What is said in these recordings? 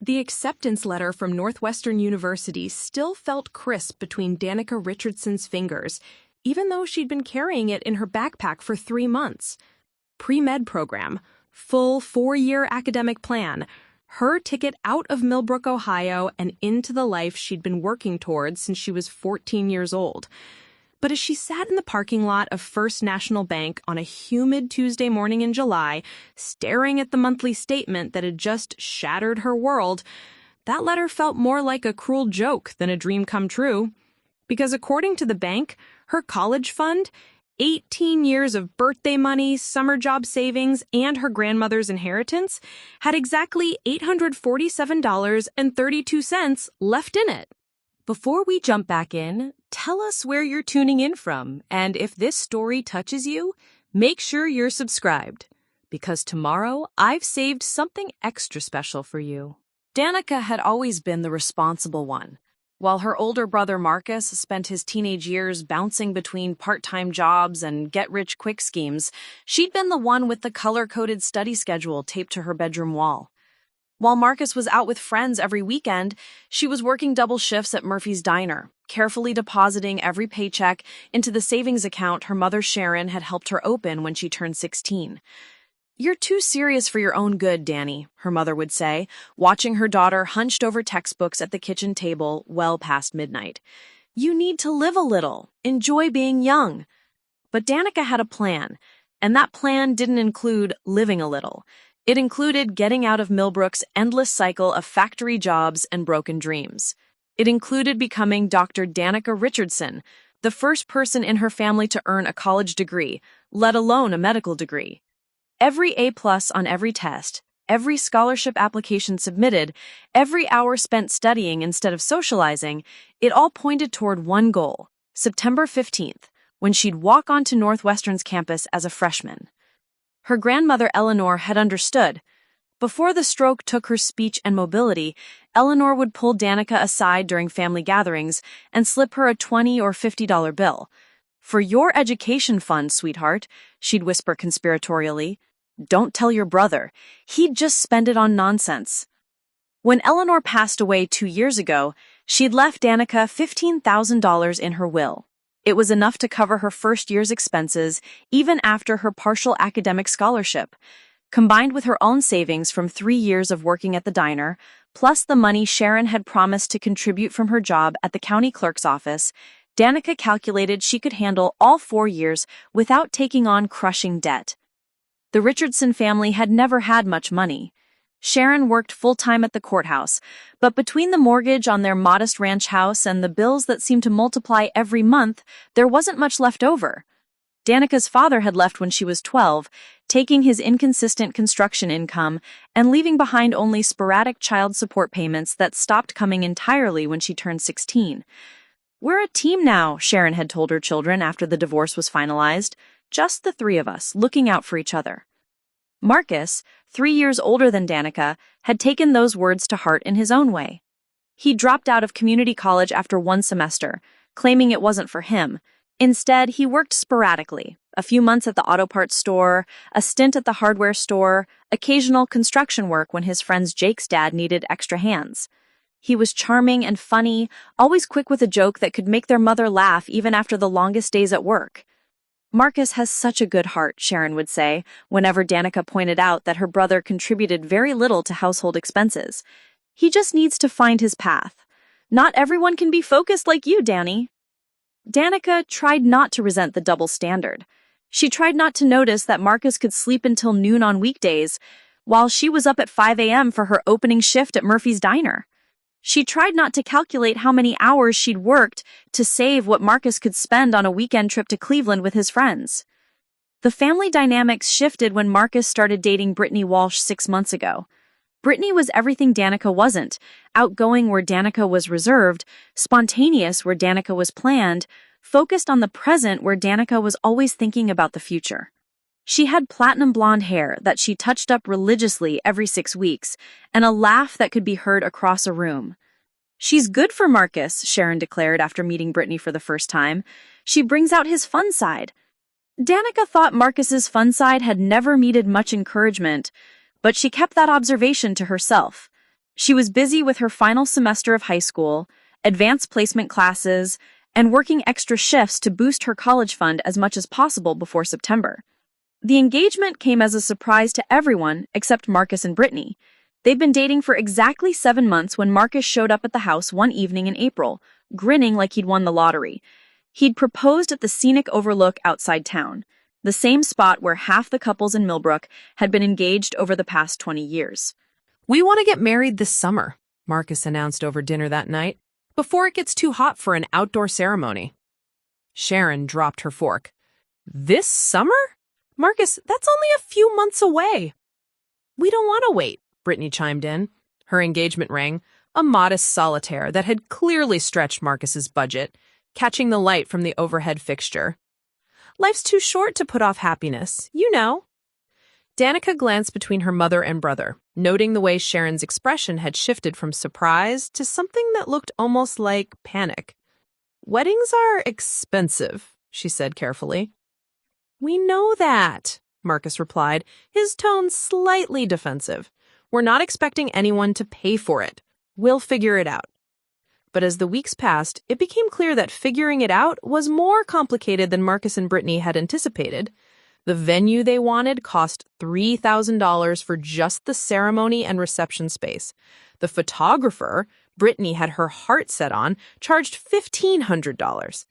The acceptance letter from Northwestern University still felt crisp between Danica Richardson's fingers, even though she'd been carrying it in her backpack for 3 months. Pre-med program, full 4-year academic plan, her ticket out of Millbrook, Ohio, and into the life she'd been working towards since she was 14 years old. But as she sat in the parking lot of First National Bank on a humid Tuesday morning in July, staring at the monthly statement that had just shattered her world, that letter felt more like a cruel joke than a dream come true. Because according to the bank, her college fund, 18 years of birthday money, summer job savings, and her grandmother's inheritance, had exactly $847.32 left in it. Before we jump back in, tell us where you're tuning in from, and if this story touches you, make sure you're subscribed, because tomorrow I've saved something extra special for you. Danica had always been the responsible one. While her older brother Marcus spent his teenage years bouncing between part-time jobs and get-rich-quick schemes, she'd been the one with the color-coded study schedule taped to her bedroom wall. While Marcus was out with friends every weekend, she was working double shifts at Murphy's Diner, carefully depositing every paycheck into the savings account her mother Sharon had helped her open when she turned 16. "You're too serious for your own good, Danny," her mother would say, watching her daughter hunched over textbooks at the kitchen table well past midnight. "You need to live a little, enjoy being young." But Danica had a plan, and that plan didn't include living a little. It included getting out of Millbrook's endless cycle of factory jobs and broken dreams. It included becoming Dr. Danica Richardson, the first person in her family to earn a college degree, let alone a medical degree. Every A+ on every test, every scholarship application submitted, every hour spent studying instead of socializing, it all pointed toward one goal, September 15th, when she'd walk onto Northwestern's campus as a freshman. Her grandmother Eleanor had understood. Before the stroke took her speech and mobility, Eleanor would pull Danica aside during family gatherings and slip her a $20 or $50 bill. "For your education fund, sweetheart," she'd whisper conspiratorially. "Don't tell your brother. He'd just spend it on nonsense." When Eleanor passed away 2 years ago, she'd left Danica $15,000 in her will. It was enough to cover her first year's expenses, even after her partial academic scholarship. Combined with her own savings from 3 years of working at the diner, plus the money Sharon had promised to contribute from her job at the county clerk's office, Danica calculated she could handle all 4 years without taking on crushing debt. The Richardson family had never had much money. Sharon worked full-time at the courthouse, but between the mortgage on their modest ranch house and the bills that seemed to multiply every month, there wasn't much left over. Danica's father had left when she was 12, taking his inconsistent construction income and leaving behind only sporadic child support payments that stopped coming entirely when she turned 16. "We're a team now," Sharon had told her children after the divorce was finalized. "Just the 3 of us, looking out for each other." Marcus, 3 years older than Danica, had taken those words to heart in his own way. He dropped out of community college after 1 semester, claiming it wasn't for him. Instead, he worked sporadically, a few months at the auto parts store, a stint at the hardware store, occasional construction work when his friend Jake's dad needed extra hands. He was charming and funny, always quick with a joke that could make their mother laugh even after the longest days at work. "Marcus has such a good heart," Sharon would say, whenever Danica pointed out that her brother contributed very little to household expenses. "He just needs to find his path. Not everyone can be focused like you, Danny." Danica tried not to resent the double standard. She tried not to notice that Marcus could sleep until noon on weekdays, while she was up at 5 a.m. for her opening shift at Murphy's Diner. She tried not to calculate how many hours she'd worked to save what Marcus could spend on a weekend trip to Cleveland with his friends. The family dynamics shifted when Marcus started dating Brittany Walsh 6 months ago. Brittany was everything Danica wasn't, outgoing where Danica was reserved, spontaneous where Danica was planned, focused on the present where Danica was always thinking about the future. She had platinum blonde hair that she touched up religiously every 6 weeks, and a laugh that could be heard across a room. "She's good for Marcus," Sharon declared after meeting Brittany for the first time. "She brings out his fun side." Danica thought Marcus's fun side had never needed much encouragement, but she kept that observation to herself. She was busy with her final semester of high school, advanced placement classes, and working extra shifts to boost her college fund as much as possible before September. The engagement came as a surprise to everyone except Marcus and Brittany. They'd been dating for exactly 7 months when Marcus showed up at the house one evening in April, grinning like he'd won the lottery. He'd proposed at the scenic overlook outside town, the same spot where half the couples in Millbrook had been engaged over the past 20 years. "We want to get married this summer," Marcus announced over dinner that night, "before it gets too hot for an outdoor ceremony." Sharon dropped her fork. "This summer? Marcus, that's only a few months away." "We don't want to wait," Brittany chimed in. Her engagement ring, a modest solitaire that had clearly stretched Marcus's budget, catching the light from the overhead fixture. "Life's too short to put off happiness, you know." Danica glanced between her mother and brother, noting the way Sharon's expression had shifted from surprise to something that looked almost like panic. "Weddings are expensive," she said carefully. "We know that," Marcus replied, his tone slightly defensive. "We're not expecting anyone to pay for it. We'll figure it out." But as the weeks passed, it became clear that figuring it out was more complicated than Marcus and Brittany had anticipated. The venue they wanted cost $3,000 for just the ceremony and reception space. The photographer, Brittany had her heart set on, charged $1,500.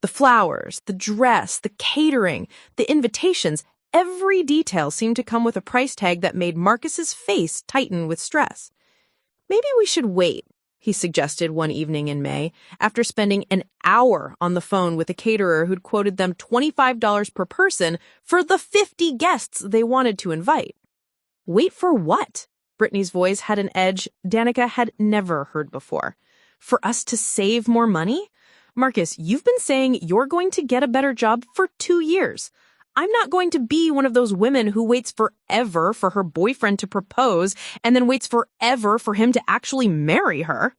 The flowers, the dress, the catering, the invitations, every detail seemed to come with a price tag that made Marcus's face tighten with stress. "Maybe we should wait," he suggested one evening in May, after spending an hour on the phone with a caterer who'd quoted them $25 per person for the 50 guests they wanted to invite. "Wait for what?" Brittany's voice had an edge Danica had never heard before. "For us to save more money? Marcus, you've been saying you're going to get a better job for 2 years. I'm not going to be one of those women who waits forever for her boyfriend to propose and then waits forever for him to actually marry her."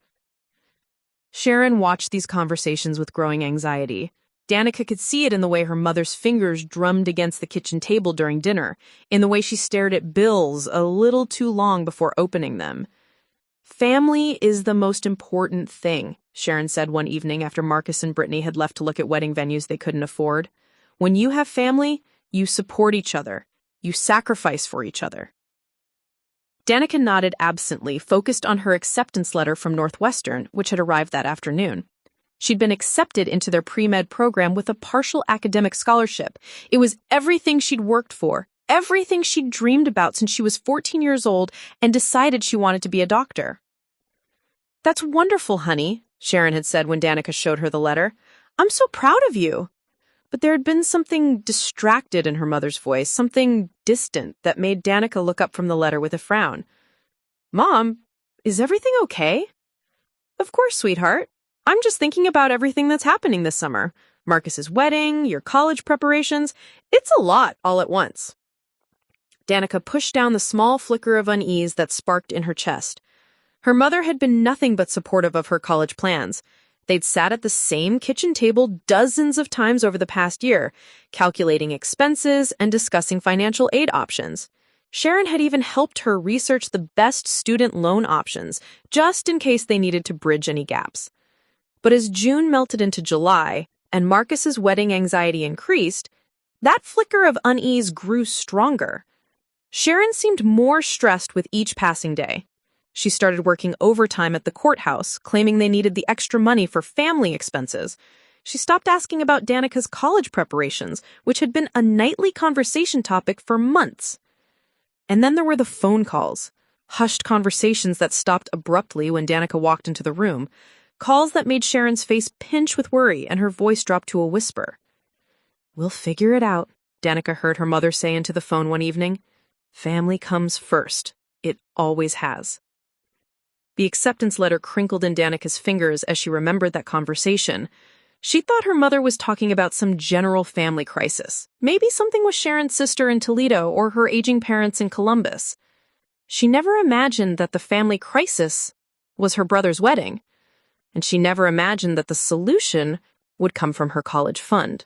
Sharon watched these conversations with growing anxiety. Danica could see it in the way her mother's fingers drummed against the kitchen table during dinner, in the way she stared at bills a little too long before opening them. "Family is the most important thing," Sharon said one evening after Marcus and Brittany had left to look at wedding venues they couldn't afford. "When you have family, you support each other. You sacrifice for each other." Danica nodded absently, focused on her acceptance letter from Northwestern, which had arrived that afternoon. She'd been accepted into their pre-med program with a partial academic scholarship. It was everything she'd worked for, everything she'd dreamed about since she was 14 years old and decided she wanted to be a doctor. "That's wonderful, honey," Sharon had said when Danica showed her the letter. "I'm so proud of you." But there had been something distracted in her mother's voice, something distant that made Danica look up from the letter with a frown. "Mom, is everything okay?" "Of course, sweetheart. I'm just thinking about everything that's happening this summer. Marcus's wedding, your college preparations. It's a lot all at once." Danica pushed down the small flicker of unease that sparked in her chest. Her mother had been nothing but supportive of her college plans. They'd sat at the same kitchen table dozens of times over the past year, calculating expenses and discussing financial aid options. Sharon had even helped her research the best student loan options, just in case they needed to bridge any gaps. But as June melted into July, and Marcus's wedding anxiety increased, that flicker of unease grew stronger. Sharon seemed more stressed with each passing day. She started working overtime at the courthouse, claiming they needed the extra money for family expenses. She stopped asking about Danica's college preparations, which had been a nightly conversation topic for months. And then there were the phone calls, hushed conversations that stopped abruptly when Danica walked into the room, calls that made Sharon's face pinch with worry and her voice drop to a whisper. "We'll figure it out," Danica heard her mother say into the phone one evening. "Family comes first. It always has." The acceptance letter crinkled in Danica's fingers as she remembered that conversation. She thought her mother was talking about some general family crisis, maybe something with Sharon's sister in Toledo or her aging parents in Columbus. She never imagined that the family crisis was her brother's wedding, and she never imagined that the solution would come from her college fund.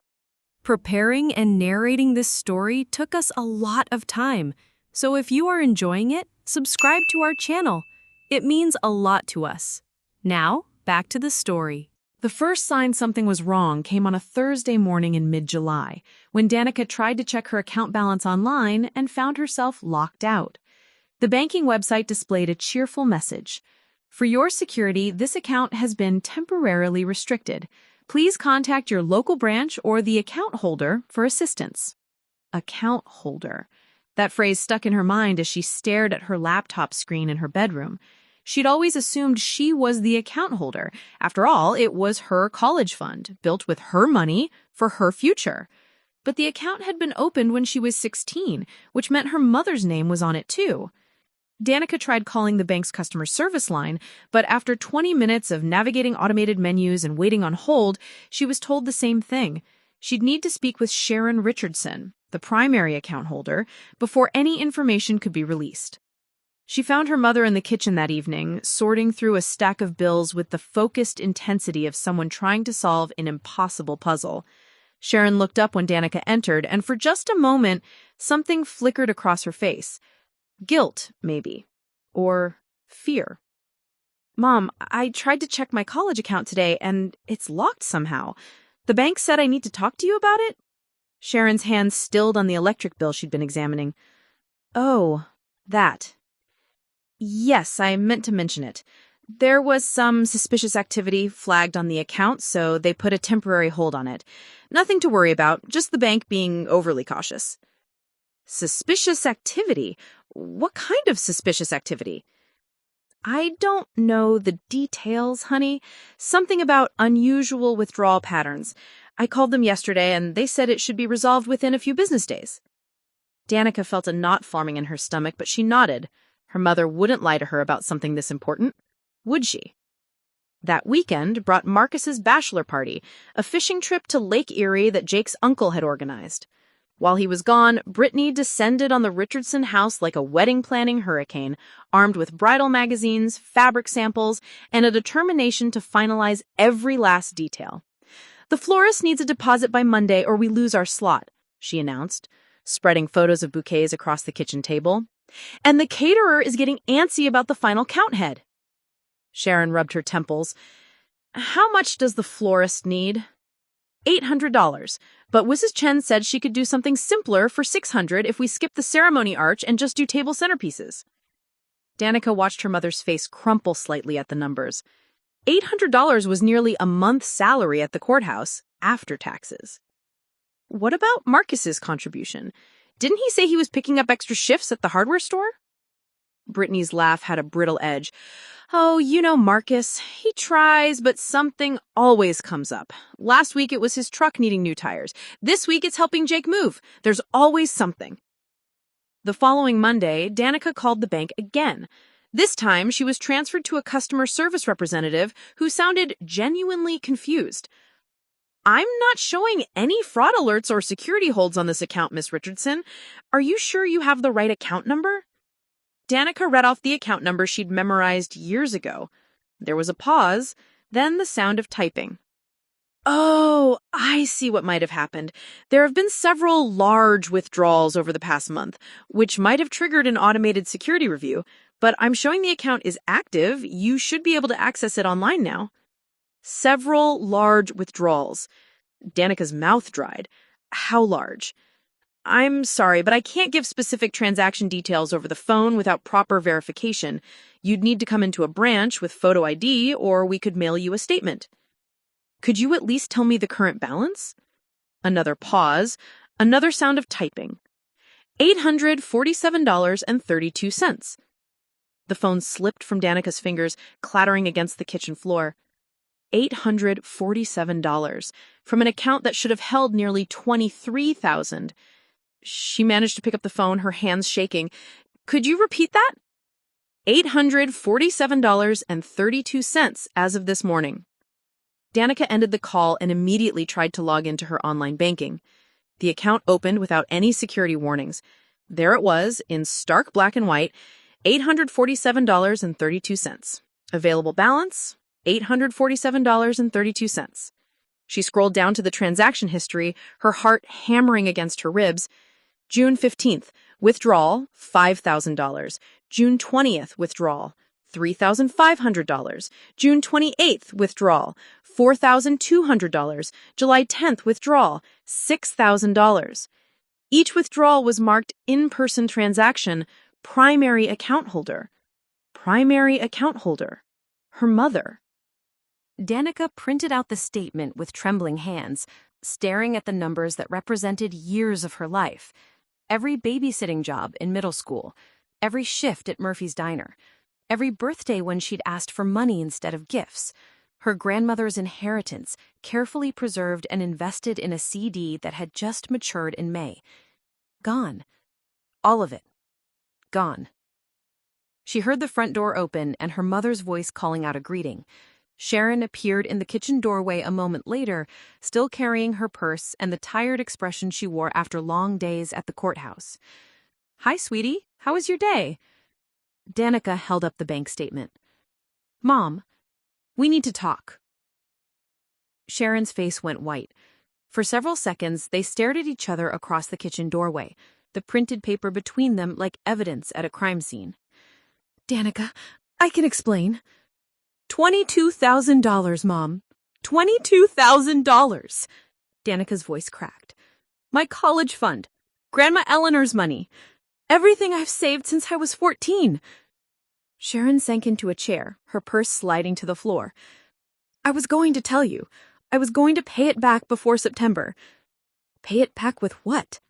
Preparing and narrating this story took us a lot of time, so if you are enjoying it, subscribe to our channel. It means a lot to us. Now, back to the story. The first sign something was wrong came on a Thursday morning in mid-July, when Danica tried to check her account balance online and found herself locked out. The banking website displayed a cheerful message. For your security, this account has been temporarily restricted. Please contact your local branch or the account holder for assistance. Account holder. That phrase stuck in her mind as she stared at her laptop screen in her bedroom. She'd always assumed she was the account holder. After all, it was her college fund, built with her money for her future. But the account had been opened when she was 16, which meant her mother's name was on it too. Danica tried calling the bank's customer service line, but after 20 minutes of navigating automated menus and waiting on hold, she was told the same thing. She'd need to speak with Sharon Richardson, the primary account holder, before any information could be released. She found her mother in the kitchen that evening, sorting through a stack of bills with the focused intensity of someone trying to solve an impossible puzzle. Sharon looked up when Danica entered, and for just a moment, something flickered across her face. Guilt, maybe. Or fear. "Mom, I tried to check my college account today, and it's locked somehow. The bank said I need to talk to you about it?" Sharon's hand stilled on the electric bill she'd been examining. "Oh, that. Yes, I meant to mention it. There was some suspicious activity flagged on the account, so they put a temporary hold on it. Nothing to worry about, just the bank being overly cautious." Suspicious activity? What kind of suspicious activity? "I don't know the details, honey. Something about unusual withdrawal patterns. I called them yesterday, and they said it should be resolved within a few business days." Danica felt a knot forming in her stomach, but she nodded. Her mother wouldn't lie to her about something this important, would she? That weekend brought Marcus's bachelor party, a fishing trip to Lake Erie that Jake's uncle had organized. While he was gone, Brittany descended on the Richardson house like a wedding-planning hurricane, armed with bridal magazines, fabric samples, and a determination to finalize every last detail. "The florist needs a deposit by Monday or we lose our slot," she announced, spreading photos of bouquets across the kitchen table. "And the caterer is getting antsy about the final count head." Sharon rubbed her temples. "How much does the florist need?" $800, but Mrs. Chen said she could do something simpler for $600 if we skip the ceremony arch and just do table centerpieces. Danica watched her mother's face crumple slightly at the numbers. $800 was nearly a month's salary at the courthouse, after taxes. What about Marcus's contribution? Didn't he say he was picking up extra shifts at the hardware store? Brittany's laugh had a brittle edge. "Oh, you know Marcus. He tries, but something always comes up. Last week it was his truck needing new tires. This week it's helping Jake move. There's always something." The following Monday, Danica called the bank again. This time, she was transferred to a customer service representative who sounded genuinely confused. "I'm not showing any fraud alerts or security holds on this account, Miss Richardson. Are you sure you have the right account number?" Danica read off the account number she'd memorized years ago. There was a pause, then the sound of typing. "Oh, I see what might have happened. There have been several large withdrawals over the past month, which might have triggered an automated security review, but I'm showing the account is active. You should be able to access it online now." Several large withdrawals. Danica's mouth dried. How large? "I'm sorry, but I can't give specific transaction details over the phone without proper verification. You'd need to come into a branch with photo ID, or we could mail you a statement." "Could you at least tell me the current balance?" Another pause, another sound of typing. $847.32. The phone slipped from Danica's fingers, clattering against the kitchen floor. $847 from an account that should have held nearly $23,000. She managed to pick up the phone, her hands shaking. "Could you repeat that?" $847.32 as of this morning. Danica ended the call and immediately tried to log into her online banking. The account opened without any security warnings. There it was, in stark black and white, $847.32. Available balance, $847.32. She scrolled down to the transaction history, her heart hammering against her ribs. June 15th, withdrawal, $5,000. June 20th, withdrawal, $3,500. June 28th, withdrawal. $4,200. July 10th, withdrawal. $6,000. Each withdrawal was marked in-person transaction, primary account holder. Primary account holder. Her mother. Danica printed out the statement with trembling hands, staring at the numbers that represented years of her life. Every babysitting job in middle school, every shift at Murphy's Diner, every birthday when she'd asked for money instead of gifts, her grandmother's inheritance, carefully preserved and invested in a CD that had just matured in May. Gone. All of it. Gone. She heard the front door open and her mother's voice calling out a greeting. Sharon appeared in the kitchen doorway a moment later, still carrying her purse and the tired expression she wore after long days at the courthouse. "Hi, sweetie. How was your day?" Danica held up the bank statement. "Mom, we need to talk." Sharon's face went white. For several seconds, they stared at each other across the kitchen doorway, the printed paper between them like evidence at a crime scene. "Danica, I can explain." $22,000, Mom. $22,000. Danica's voice cracked. "My college fund. Grandma Eleanor's money. Everything I've saved since I was 14. Sharon sank into a chair, her purse sliding to the floor. "I was going to tell you. I was going to pay it back before September." "Pay it back with what?"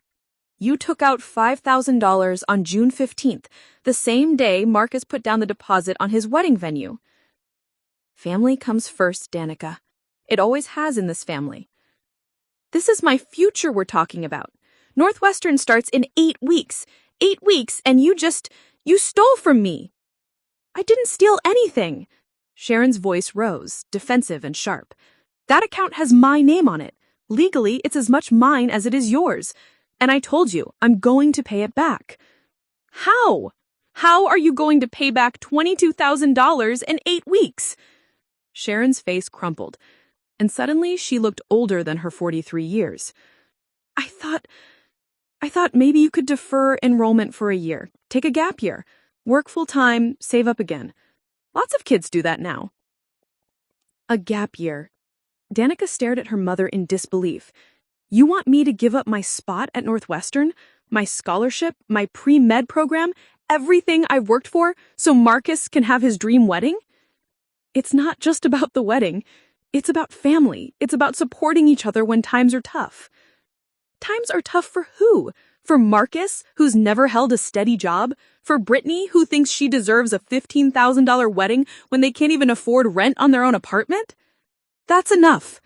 "You took out $5,000 on June 15th, the same day Marcus put down the deposit on his wedding venue." "Family comes first, Danica. It always has in this family." "This is my future we're talking about. Northwestern starts in 8 weeks. 8 weeks, and you stole from me." "I didn't steal anything." Sharon's voice rose, defensive and sharp. "That account has my name on it. Legally, it's as much mine as it is yours. And I told you, I'm going to pay it back." "How? How are you going to pay back $22,000 in 8 weeks? Sharon's face crumpled, and suddenly she looked older than her 43 years. I thought maybe you could defer enrollment for a year, take a gap year, work full-time, save up again. Lots of kids do that now." A gap year. Danica stared at her mother in disbelief. "You want me to give up my spot at Northwestern, my scholarship, my pre-med program, everything I've worked for, so Marcus can have his dream wedding?" "It's not just about the wedding. It's about family. It's about supporting each other when times are tough." "Times are tough for who? For Marcus, who's never held a steady job? For Brittany, who thinks she deserves a $15,000 wedding when they can't even afford rent on their own apartment?" "That's enough."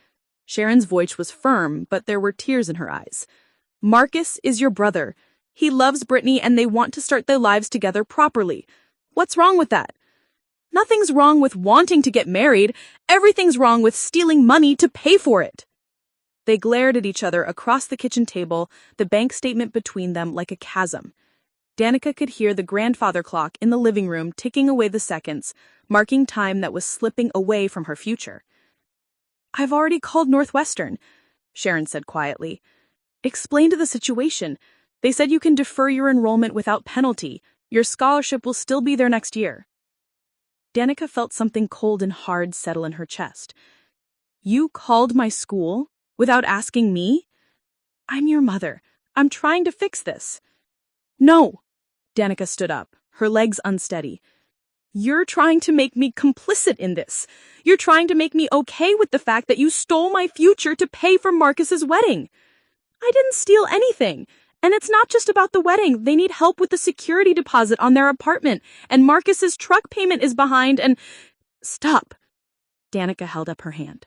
Sharon's voice was firm, but there were tears in her eyes. "Marcus is your brother. He loves Brittany and they want to start their lives together properly. What's wrong with that? Nothing's wrong with wanting to get married. Everything's wrong with stealing money to pay for it." They glared at each other across the kitchen table, the bank statement between them like a chasm. Danica could hear the grandfather clock in the living room ticking away the seconds, marking time that was slipping away from her future. "I've already called Northwestern," Sharon said quietly. "Explained the situation. They said you can defer your enrollment without penalty. Your scholarship will still be there next year." Danica felt something cold and hard settle in her chest. "You called my school without asking me? I'm your mother. I'm trying to fix this." "No." Danica stood up, her legs unsteady. "You're trying to make me complicit in this. You're trying to make me okay with the fact that you stole my future to pay for Marcus's wedding. I didn't steal anything. And it's not just about the wedding. They need help with the security deposit on their apartment, and Marcus's truck payment is behind, and—" "Stop." Danica held up her hand.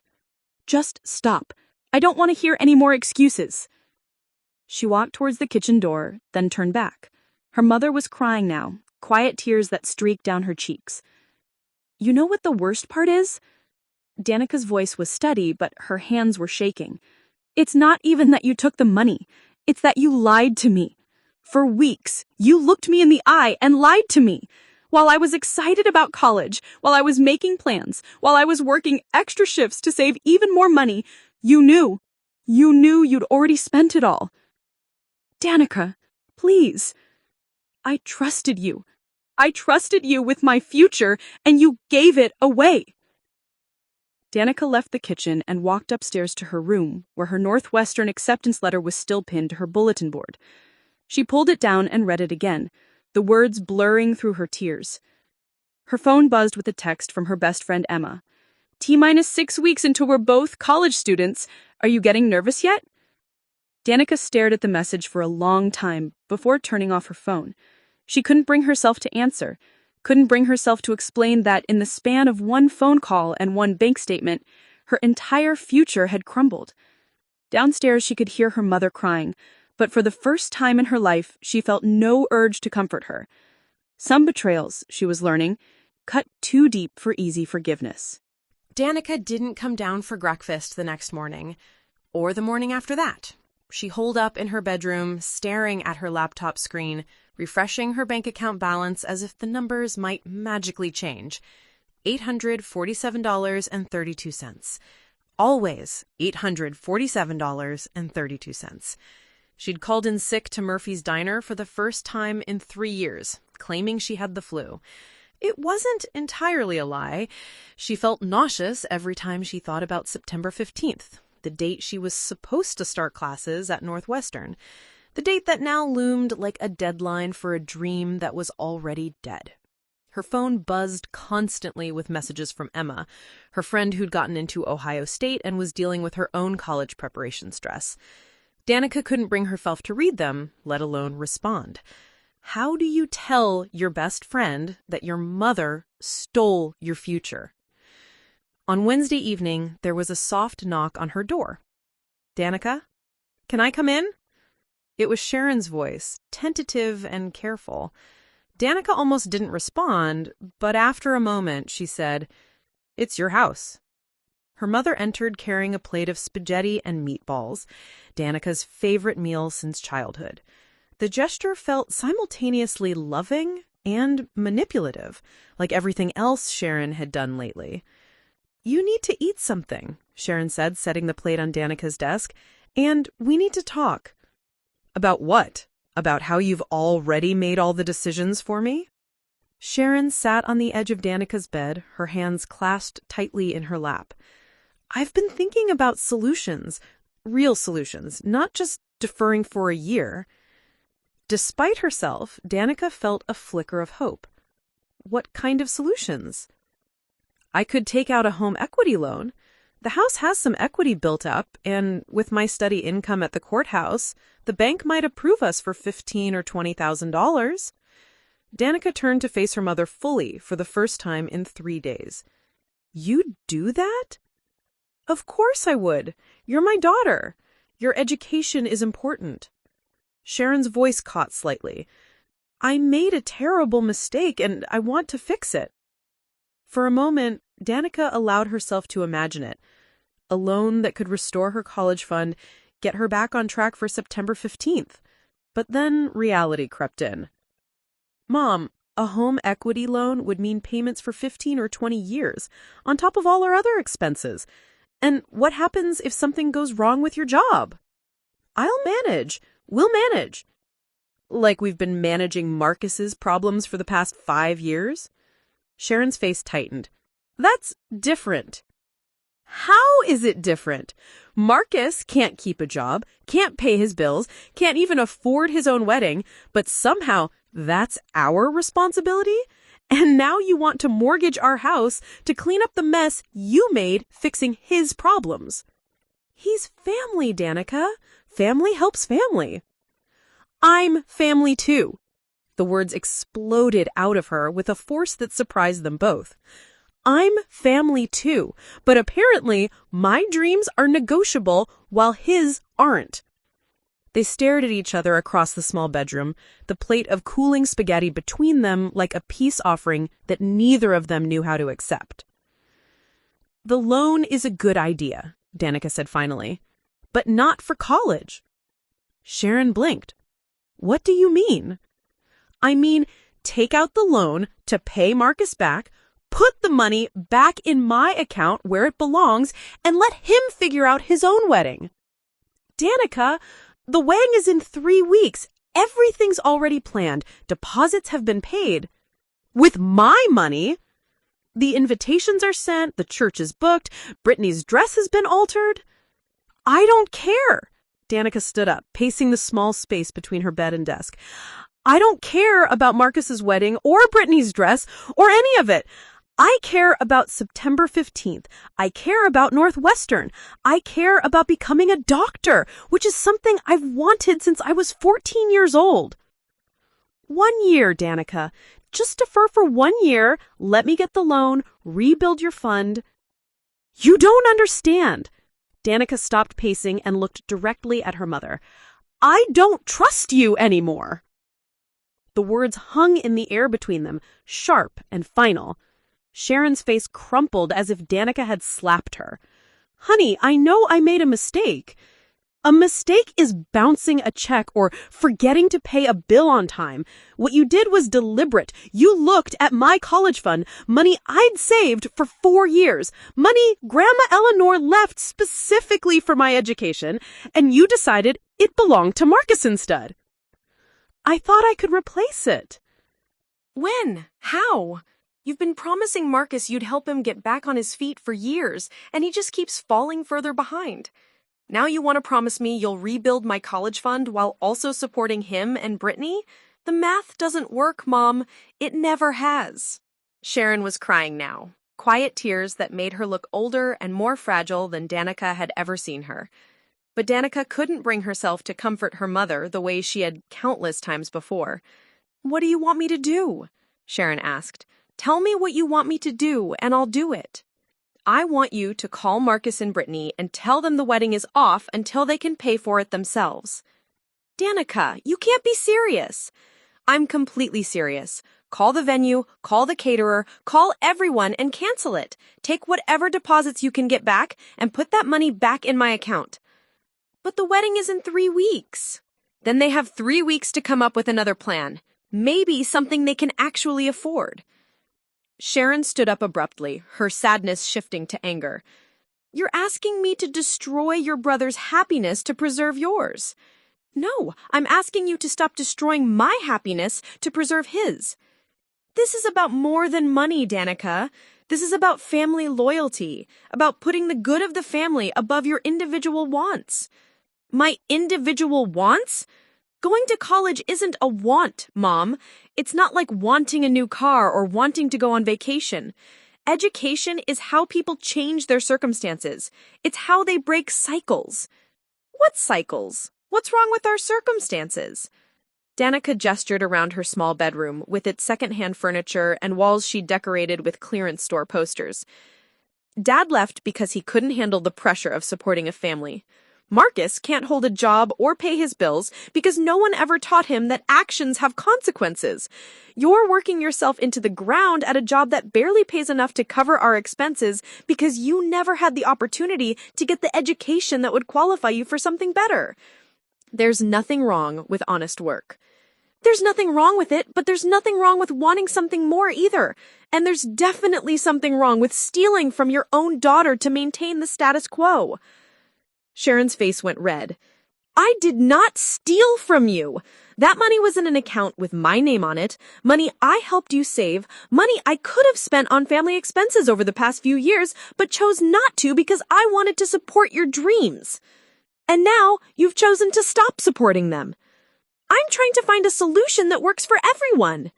"Just stop. I don't want to hear any more excuses." She walked towards the kitchen door, then turned back. Her mother was crying now, quiet tears that streaked down her cheeks. "You know what the worst part is?" Danica's voice was steady, but her hands were shaking. "It's not even that you took the money. It's that you lied to me. For weeks, you looked me in the eye and lied to me. While I was excited about college, while I was making plans, while I was working extra shifts to save even more money, you knew. You knew you'd already spent it all. Danica, please. I trusted you. I trusted you with my future, and you gave it away. Danica left the kitchen and walked upstairs to her room, where her Northwestern acceptance letter was still pinned to her bulletin board. She pulled it down and read it again, the words blurring through her tears. Her phone buzzed with a text from her best friend Emma. T-minus 6 weeks until we're both college students. Are you getting nervous yet? Danica stared at the message for a long time before turning off her phone. She couldn't bring herself to answer, couldn't bring herself to explain that in the span of one phone call and one bank statement, her entire future had crumbled. Downstairs, she could hear her mother crying, but for the first time in her life, she felt no urge to comfort her. Some betrayals, she was learning, cut too deep for easy forgiveness. Danica didn't come down for breakfast the next morning, or the morning after that. She holed up in her bedroom, staring at her laptop screen, refreshing her bank account balance as if the numbers might magically change. $847.32. Always $847.32. She'd called in sick to Murphy's Diner for the first time in 3 years, claiming she had the flu. It wasn't entirely a lie. She felt nauseous every time she thought about September 15th, the date she was supposed to start classes at Northwestern, the date that now loomed like a deadline for a dream that was already dead. Her phone buzzed constantly with messages from Emma, her friend who'd gotten into Ohio State and was dealing with her own college preparation stress. Danica couldn't bring herself to read them, let alone respond. How do you tell your best friend that your mother stole your future? On Wednesday evening, there was a soft knock on her door. Danica, can I come in? It was Sharon's voice, tentative and careful. Danica almost didn't respond, but after a moment, she said, "It's your house." Her mother entered carrying a plate of spaghetti and meatballs, Danica's favorite meal since childhood. The gesture felt simultaneously loving and manipulative, like everything else Sharon had done lately. "You need to eat something," Sharon said, setting the plate on Danica's desk, "and we need to talk." "About what? About how you've already made all the decisions for me?" Sharon sat on the edge of Danica's bed, her hands clasped tightly in her lap. "I've been thinking about solutions, real solutions, not just deferring for a year." Despite herself, Danica felt a flicker of hope. What kind of solutions? "I could take out a home equity loan. The house has some equity built up, and with my steady income at the courthouse, the bank might approve us for $15,000 or $20,000. Danica turned to face her mother fully for the first time in 3 days. "You'd do that?" "Of course I would. You're my daughter. Your education is important." Sharon's voice caught slightly. "I made a terrible mistake, and I want to fix it." For a moment, Danica allowed herself to imagine it. A loan that could restore her college fund, get her back on track for September 15th. But then reality crept in. "Mom, a home equity loan would mean payments for 15 or 20 years, on top of all our other expenses. And what happens if something goes wrong with your job?" "I'll manage. We'll manage." "Like we've been managing Marcus's problems for the past 5 years? Sharon's face tightened. "That's different." "How is it different? Marcus can't keep a job, can't pay his bills, can't even afford his own wedding, but somehow that's our responsibility? And now you want to mortgage our house to clean up the mess you made fixing his problems." "He's family, Danica. Family helps family." "I'm family too." The words exploded out of her with a force that surprised them both. "I'm family too, but apparently my dreams are negotiable while his aren't." They stared at each other across the small bedroom, the plate of cooling spaghetti between them like a peace offering that neither of them knew how to accept. "The loan is a good idea," Danica said finally, "but not for college." Sharon blinked. "What do you mean?" "I mean, take out the loan to pay Marcus back, put the money back in my account where it belongs, and let him figure out his own wedding." "Danica, the wedding is in 3 weeks. Everything's already planned. Deposits have been paid." With my money? The invitations are sent, the church is booked, Brittany's dress has been altered. I don't care. Danica stood up, pacing the small space between her bed and desk. I don't care about Marcus's wedding or Brittany's dress or any of it. I care about September 15th. I care about Northwestern. I care about becoming a doctor, which is something I've wanted since I was 14 years old. 1 year, Danica. Just defer for 1 year. Let me get the loan, rebuild your fund. You don't understand. Danica stopped pacing and looked directly at her mother. I don't trust you anymore. The words hung in the air between them, sharp and final. Sharon's face crumpled as if Danica had slapped her. Honey, I know I made a mistake. A mistake is bouncing a check or forgetting to pay a bill on time. What you did was deliberate. You looked at my college fund, money I'd saved for 4 years, money Grandma Eleanor left specifically for my education, and you decided it belonged to Marcus instead. I thought I could replace it. When? How? You've been promising Marcus you'd help him get back on his feet for years, and he just keeps falling further behind. Now you want to promise me you'll rebuild my college fund while also supporting him and Brittany? The math doesn't work, Mom. It never has. Sharon was crying now, quiet tears that made her look older and more fragile than Danica had ever seen her. But Danica couldn't bring herself to comfort her mother the way she had countless times before. What do you want me to do? Sharon asked. Tell me what you want me to do, and I'll do it. I want you to call Marcus and Brittany and tell them the wedding is off until they can pay for it themselves. Danica, you can't be serious. I'm completely serious. Call the venue, call the caterer, call everyone and cancel it. Take whatever deposits you can get back and put that money back in my account. But the wedding is in 3 weeks. Then they have 3 weeks to come up with another plan. Maybe something they can actually afford. Sharon stood up abruptly, her sadness shifting to anger. You're asking me to destroy your brother's happiness to preserve yours. No, I'm asking you to stop destroying my happiness to preserve his. This is about more than money, Danica. This is about family loyalty, about putting the good of the family above your individual wants. My individual wants? Going to college isn't a want, Mom. It's not like wanting a new car or wanting to go on vacation. Education is how people change their circumstances. It's how they break cycles. What cycles? What's wrong with our circumstances? Danica gestured around her small bedroom with its secondhand furniture and walls she'd decorated with clearance store posters. Dad left because he couldn't handle the pressure of supporting a family. Marcus can't hold a job or pay his bills because no one ever taught him that actions have consequences. You're working yourself into the ground at a job that barely pays enough to cover our expenses because you never had the opportunity to get the education that would qualify you for something better. There's nothing wrong with honest work. There's nothing wrong with it, but there's nothing wrong with wanting something more either. And there's definitely something wrong with stealing from your own daughter to maintain the status quo. Sharon's face went red. I did not steal from you. That money was in an account with my name on it, money I helped you save, money I could have spent on family expenses over the past few years, but chose not to because I wanted to support your dreams. And now you've chosen to stop supporting them. I'm trying to find a solution that works for everyone.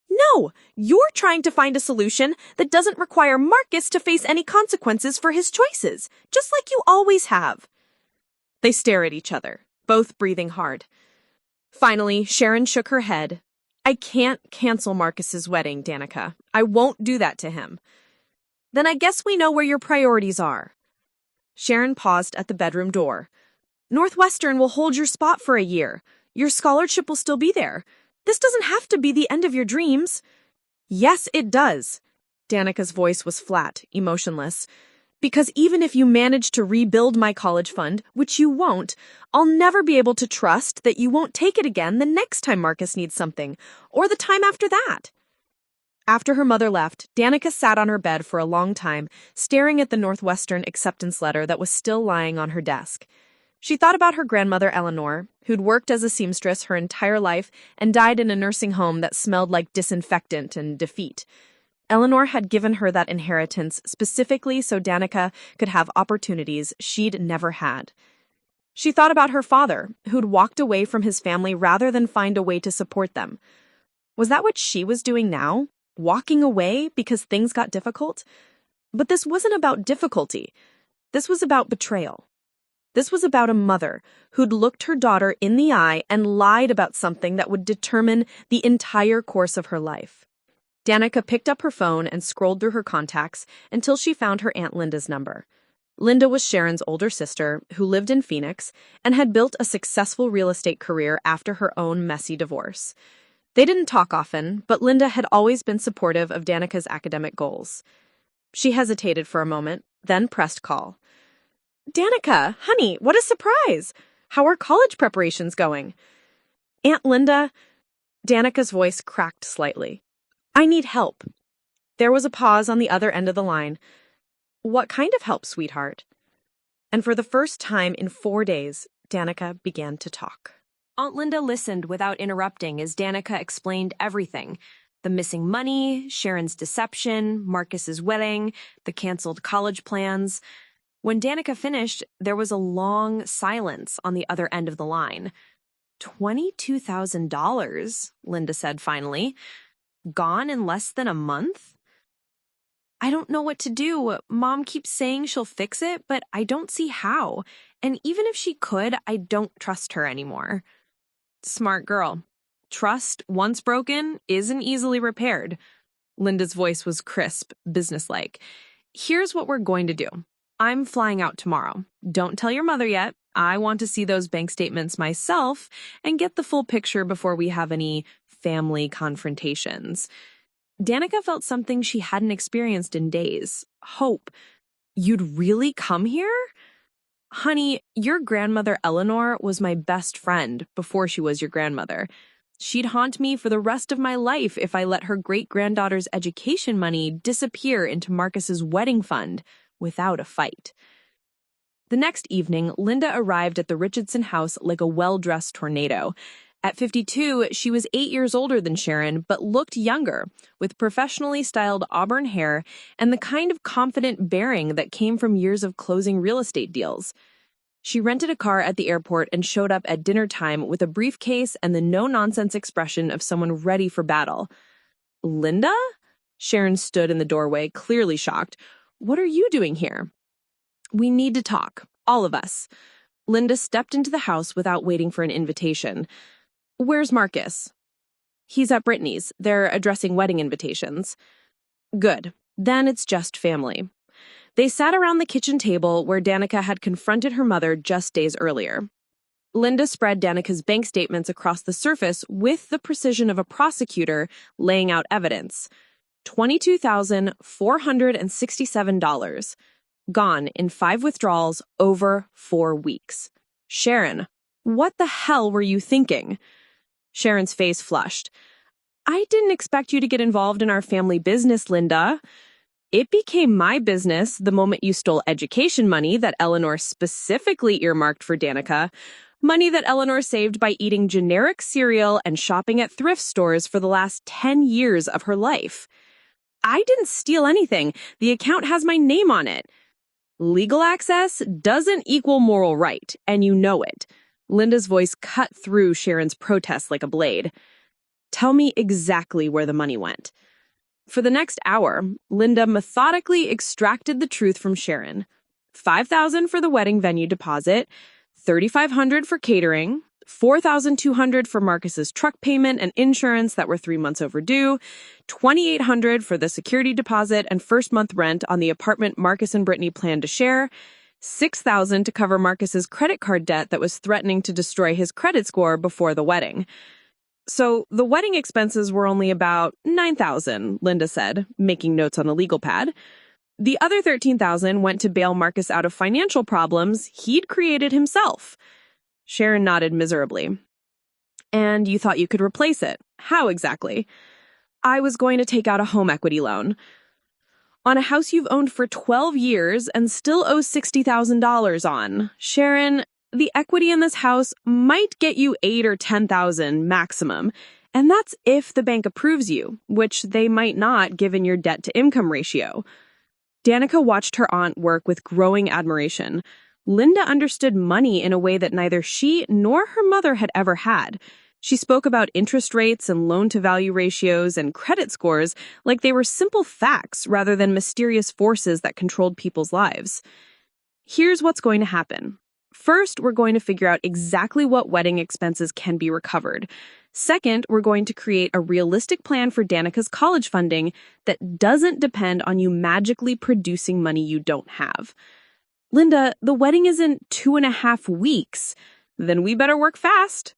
No, you're trying to find a solution that doesn't require Marcus to face any consequences for his choices, just like you always have. They stare at each other, both breathing hard. Finally, Sharon shook her head. I can't cancel Marcus's wedding, Danica. I won't do that to him. Then I guess we know where your priorities are. Sharon paused at the bedroom door. Northwestern will hold your spot for a year. Your scholarship will still be there. This doesn't have to be the end of your dreams. Yes, it does. Danica's voice was flat, emotionless. Because even if you manage to rebuild my college fund, which you won't, I'll never be able to trust that you won't take it again the next time Marcus needs something, or the time after that. After her mother left, Danica sat on her bed for a long time, staring at the Northwestern acceptance letter that was still lying on her desk. She thought about her grandmother Eleanor, who'd worked as a seamstress her entire life and died in a nursing home that smelled like disinfectant and defeat. Eleanor had given her that inheritance specifically so Danica could have opportunities she'd never had. She thought about her father, who'd walked away from his family rather than find a way to support them. Was that what she was doing now? Walking away because things got difficult? But this wasn't about difficulty. This was about betrayal. This was about a mother who'd looked her daughter in the eye and lied about something that would determine the entire course of her life. Danica picked up her phone and scrolled through her contacts until she found her Aunt Linda's number. Linda was Sharon's older sister who lived in Phoenix and had built a successful real estate career after her own messy divorce. They didn't talk often, but Linda had always been supportive of Danica's academic goals. She hesitated for a moment, then pressed call. Danica, honey, what a surprise! How are college preparations going? Aunt Linda, Danica's voice cracked slightly. I need help. There was a pause on the other end of the line. What kind of help, sweetheart? And for the first time in 4 days, Danica began to talk. Aunt Linda listened without interrupting as Danica explained everything. The missing money, Sharon's deception, Marcus's wedding, the canceled college plans. When Danica finished, there was a long silence on the other end of the line. $22,000, Linda said finally. Gone in less than a month? I don't know what to do. Mom keeps saying she'll fix it, but I don't see how. And even if she could, I don't trust her anymore. Smart girl. Trust, once broken, isn't easily repaired. Linda's voice was crisp, businesslike. Here's what we're going to do. I'm flying out tomorrow. Don't tell your mother yet. I want to see those bank statements myself and get the full picture before we have any family confrontations. Danica felt something she hadn't experienced in days. Hope. You'd really come here? Honey, your grandmother Eleanor was my best friend before she was your grandmother. She'd haunt me for the rest of my life if I let her great-granddaughter's education money disappear into Marcus's wedding fund without a fight. The next evening, Linda arrived at the Richardson house like a well-dressed tornado. At 52, she was 8 years older than Sharon, but looked younger, with professionally styled auburn hair and the kind of confident bearing that came from years of closing real estate deals. She rented a car at the airport and showed up at dinner time with a briefcase and the no-nonsense expression of someone ready for battle. Linda? Sharon stood in the doorway, clearly shocked. What are you doing here? We need to talk, all of us. Linda stepped into the house without waiting for an invitation. Where's Marcus? He's at Brittany's. They're addressing wedding invitations. Good. Then it's just family. They sat around the kitchen table where Danica had confronted her mother just days earlier. Linda spread Danica's bank statements across the surface with the precision of a prosecutor laying out evidence. $22,467. Gone in 5 withdrawals over 4 weeks. Sharon, what the hell were you thinking? Sharon's face flushed. I didn't expect you to get involved in our family business, Linda. It became my business the moment you stole education money that Eleanor specifically earmarked for Danica, money that Eleanor saved by eating generic cereal and shopping at thrift stores for the last 10 years of her life. I didn't steal anything. The account has my name on it. Legal access doesn't equal moral right, and you know it. Linda's voice cut through Sharon's protest like a blade. Tell me exactly where the money went. For the next hour, Linda methodically extracted the truth from Sharon. $5,000 for the wedding venue deposit, $3,500 for catering, $4,200 for Marcus's truck payment and insurance that were 3 months overdue, $2,800 for the security deposit and first month rent on the apartment Marcus and Brittany planned to share, $6,000 to cover Marcus's credit card debt that was threatening to destroy his credit score before the wedding. So the wedding expenses were only about $9,000, Linda said, making notes on a legal pad. The other $13,000 went to bail Marcus out of financial problems he'd created himself. Sharon nodded miserably. And you thought you could replace it. How exactly? I was going to take out a home equity loan. On a house you've owned for 12 years and still owe $60,000 on. Sharon, the equity in this house might get you $8,000 or $10,000 maximum, and that's if the bank approves you, which they might not given your debt-to-income ratio. Danica watched her aunt work with growing admiration. Linda understood money in a way that neither she nor her mother had ever had. She spoke about interest rates and loan-to-value ratios and credit scores like they were simple facts rather than mysterious forces that controlled people's lives. Here's what's going to happen. First, we're going to figure out exactly what wedding expenses can be recovered. Second, we're going to create a realistic plan for Danica's college funding that doesn't depend on you magically producing money you don't have. Linda, the wedding is in 2.5 weeks. Then we better work fast.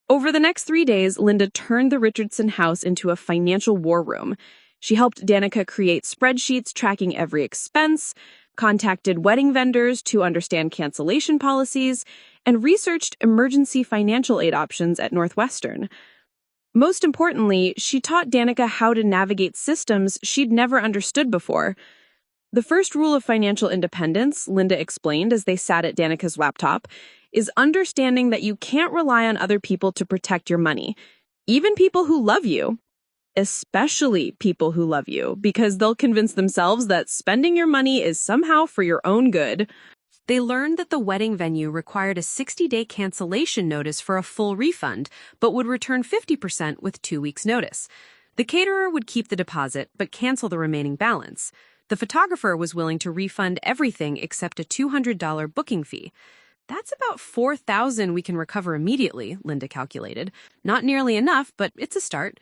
Over the next 3 days, Linda turned the Richardson house into a financial war room. She helped Danica create spreadsheets tracking every expense, contacted wedding vendors to understand cancellation policies, and researched emergency financial aid options at Northwestern. Most importantly, she taught Danica how to navigate systems she'd never understood before. The first rule of financial independence, Linda explained as they sat at Danica's laptop, is understanding that you can't rely on other people to protect your money, even people who love you. Especially people who love you, because they'll convince themselves that spending your money is somehow for your own good. They learned that the wedding venue required a 60-day cancellation notice for a full refund, but would return 50% with 2 weeks' notice. The caterer would keep the deposit, but cancel the remaining balance. The photographer was willing to refund everything except a $200 booking fee. That's about $4,000 we can recover immediately, Linda calculated. Not nearly enough, but it's a start.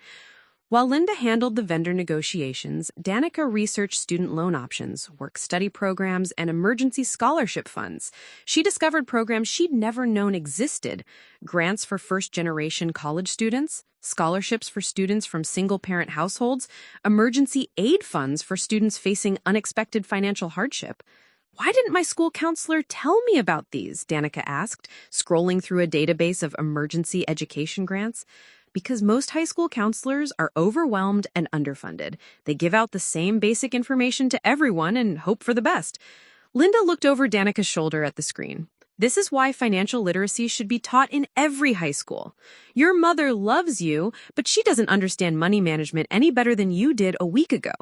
While Linda handled the vendor negotiations, Danica researched student loan options, work-study programs, and emergency scholarship funds. She discovered programs she'd never known existed: grants for first-generation college students, scholarships for students from single-parent households, emergency aid funds for students facing unexpected financial hardship. "Why didn't my school counselor tell me about these?" Danica asked, scrolling through a database of emergency education grants. Because most high school counselors are overwhelmed and underfunded. They give out the same basic information to everyone and hope for the best. Linda looked over Danica's shoulder at the screen. This is why financial literacy should be taught in every high school. Your mother loves you, but she doesn't understand money management any better than you did a week ago.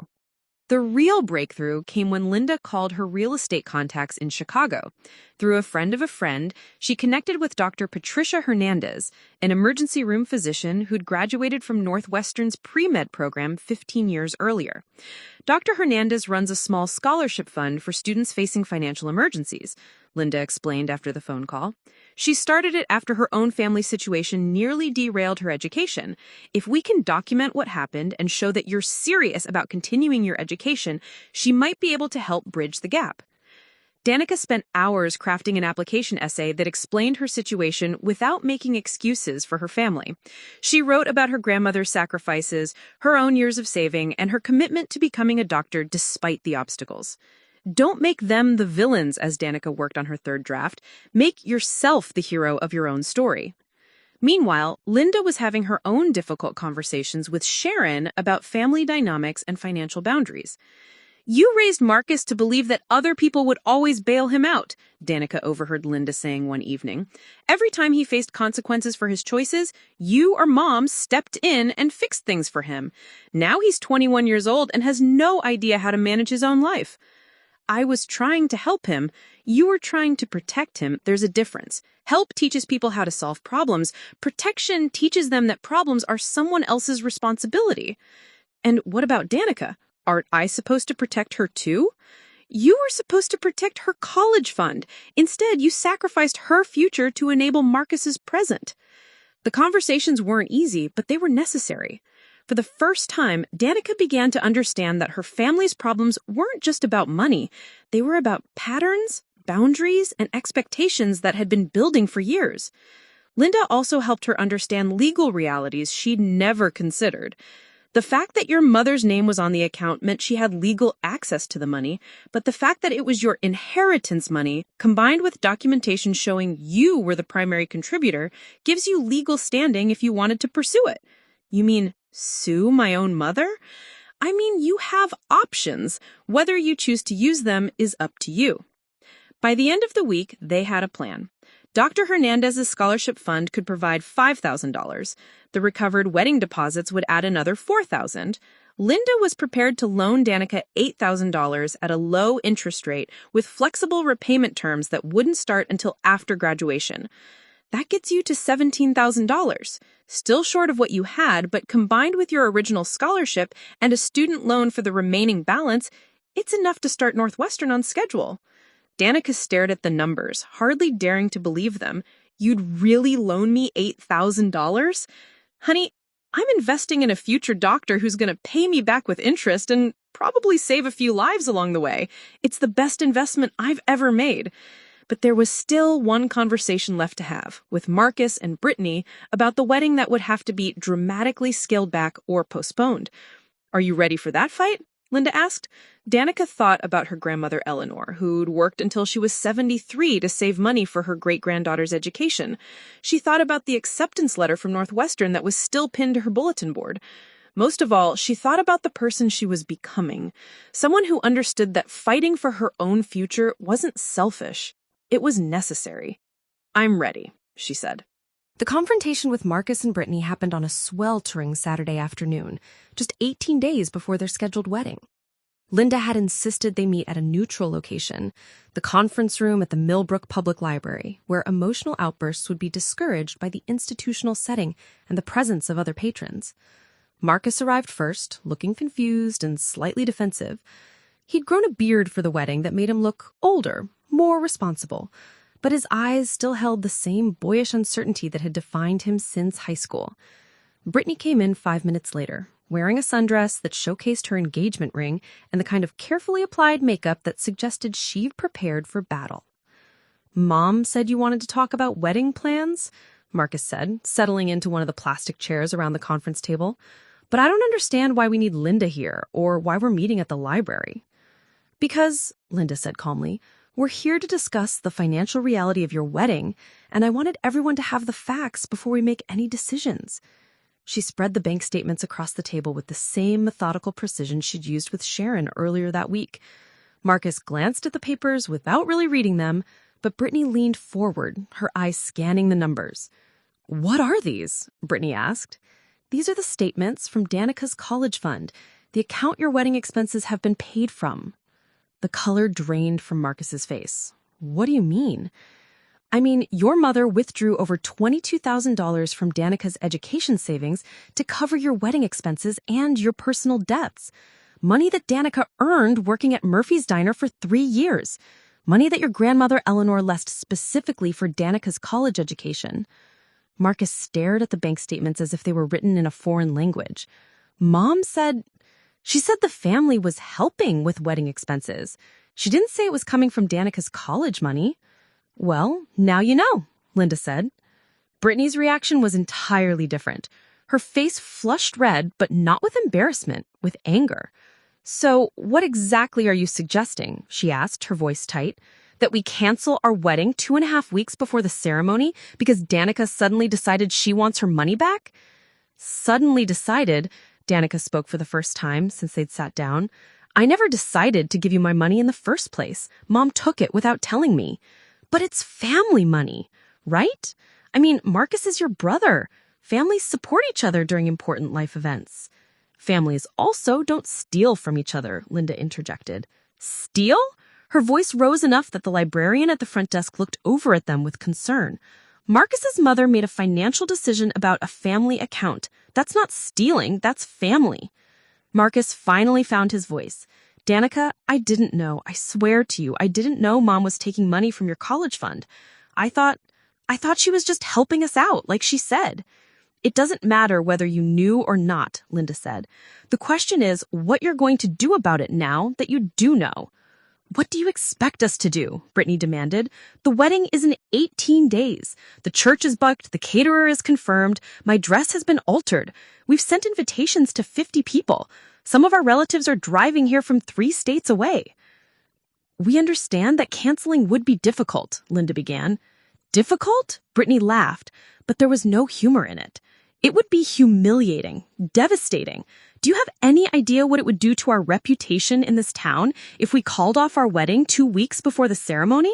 The real breakthrough came when Linda called her real estate contacts in Chicago. Through a friend of a friend, she connected with Dr. Patricia Hernandez, an emergency room physician who'd graduated from Northwestern's pre-med program 15 years earlier. Dr. Hernandez runs a small scholarship fund for students facing financial emergencies, Linda explained after the phone call. She started it after her own family situation nearly derailed her education. If we can document what happened and show that you're serious about continuing your education, she might be able to help bridge the gap. Danica spent hours crafting an application essay that explained her situation without making excuses for her family. She wrote about her grandmother's sacrifices, her own years of saving, and her commitment to becoming a doctor despite the obstacles. Don't make them the villains, as Danica worked on her third draft. Make yourself the hero of your own story. Meanwhile, Linda was having her own difficult conversations with Sharon about family dynamics and financial boundaries. "You raised Marcus to believe that other people would always bail him out," Danica overheard Linda saying one evening. "Every time he faced consequences for his choices, you or Mom stepped in and fixed things for him. Now he's 21 years old and has no idea how to manage his own life." "I was trying to help him. You were trying to protect him. There's a difference. Help teaches people how to solve problems. Protection teaches them that problems are someone else's responsibility." "And what about Danica? Aren't I supposed to protect her too?" "You were supposed to protect her college fund. Instead, you sacrificed her future to enable Marcus's present." The conversations weren't easy, but they were necessary. For the first time, Danica began to understand that her family's problems weren't just about money. They were about patterns, boundaries, and expectations that had been building for years. Linda also helped her understand legal realities she'd never considered. The fact that your mother's name was on the account meant she had legal access to the money, but the fact that it was your inheritance money, combined with documentation showing you were the primary contributor, gives you legal standing if you wanted to pursue it. "You mean sue my own mother?" "I mean, you have options. Whether you choose to use them is up to you." By the end of the week, they had a plan. Dr. Hernandez's scholarship fund could provide $5,000. The recovered wedding deposits would add another $4,000. Linda was prepared to loan Danica $8,000 at a low interest rate with flexible repayment terms that wouldn't start until after graduation. That gets you to $17,000. Still short of what you had, but combined with your original scholarship and a student loan for the remaining balance, it's enough to start Northwestern on schedule. Danica stared at the numbers, hardly daring to believe them. You'd really loan me $8,000? Honey, I'm investing in a future doctor who's going to pay me back with interest and probably save a few lives along the way. It's the best investment I've ever made. But there was still one conversation left to have with Marcus and Brittany about the wedding that would have to be dramatically scaled back or postponed. Are you ready for that fight? Linda asked. Danica thought about her grandmother Eleanor, who'd worked until she was 73 to save money for her great-granddaughter's education. She thought about the acceptance letter from Northwestern that was still pinned to her bulletin board. Most of all, she thought about the person she was becoming, someone who understood that fighting for her own future wasn't selfish. It was necessary. I'm ready, she said. The confrontation with Marcus and Brittany happened on a sweltering Saturday afternoon, just 18 days before their scheduled wedding. Linda had insisted they meet at a neutral location, the conference room at the Millbrook Public Library, where emotional outbursts would be discouraged by the institutional setting and the presence of other patrons. Marcus arrived first, looking confused and slightly defensive. He'd grown a beard for the wedding that made him look older, more responsible, but his eyes still held the same boyish uncertainty that had defined him since high school. Brittany came in 5 minutes later, wearing a sundress that showcased her engagement ring and the kind of carefully applied makeup that suggested she'd prepared for battle. "Mom said you wanted to talk about wedding plans?" Marcus said, settling into one of the plastic chairs around the conference table. "But I don't understand why we need Linda here, or why we're meeting at the library." "Because," Linda said calmly, "we're here to discuss the financial reality of your wedding, and I wanted everyone to have the facts before we make any decisions." She spread the bank statements across the table with the same methodical precision she'd used with Sharon earlier that week. Marcus glanced at the papers without really reading them, but Brittany leaned forward, her eyes scanning the numbers. "What are these?" Brittany asked. "These are the statements from Danica's college fund, the account your wedding expenses have been paid from." The color drained from Marcus's face. "What do you mean?" "I mean, your mother withdrew over $22,000 from Danica's education savings to cover your wedding expenses and your personal debts. Money that Danica earned working at Murphy's Diner for 3 years. Money that your grandmother Eleanor left specifically for Danica's college education." Marcus stared at the bank statements as if they were written in a foreign language. "Mom said... She said the family was helping with wedding expenses. She didn't say it was coming from Danica's college money." "Well, now you know," Linda said. Brittany's reaction was entirely different. Her face flushed red, but not with embarrassment, with anger. "So what exactly are you suggesting?" she asked, her voice tight. "That we cancel our wedding 2.5 weeks before the ceremony because Danica suddenly decided she wants her money back?" "Suddenly decided," Danica spoke for the first time since they'd sat down. "I never decided to give you my money in the first place. Mom took it without telling me." "But it's family money, right? I mean, Marcus is your brother. Families support each other during important life events." "Families also don't steal from each other," Linda interjected. "Steal?" Her voice rose enough that the librarian at the front desk looked over at them with concern. "Marcus's mother made a financial decision about a family account. That's not stealing, that's family." Marcus finally found his voice. "Danica, I didn't know. I swear to you, I didn't know Mom was taking money from your college fund. I thought she was just helping us out, like she said." "It doesn't matter whether you knew or not," Linda said. "The question is what you're going to do about it now that you do know." "What do you expect us to do?" Brittany demanded. "The wedding is in 18 days. The church is booked, the caterer is confirmed, my dress has been altered. We've sent invitations to 50 people. Some of our relatives are driving here from 3 states away." "We understand that canceling would be difficult," Linda began. "Difficult?" Brittany laughed, but there was no humor in it. "It would be humiliating, devastating. Do Do you have any idea what it would do to our reputation in this town if we called off our wedding 2 weeks before the ceremony?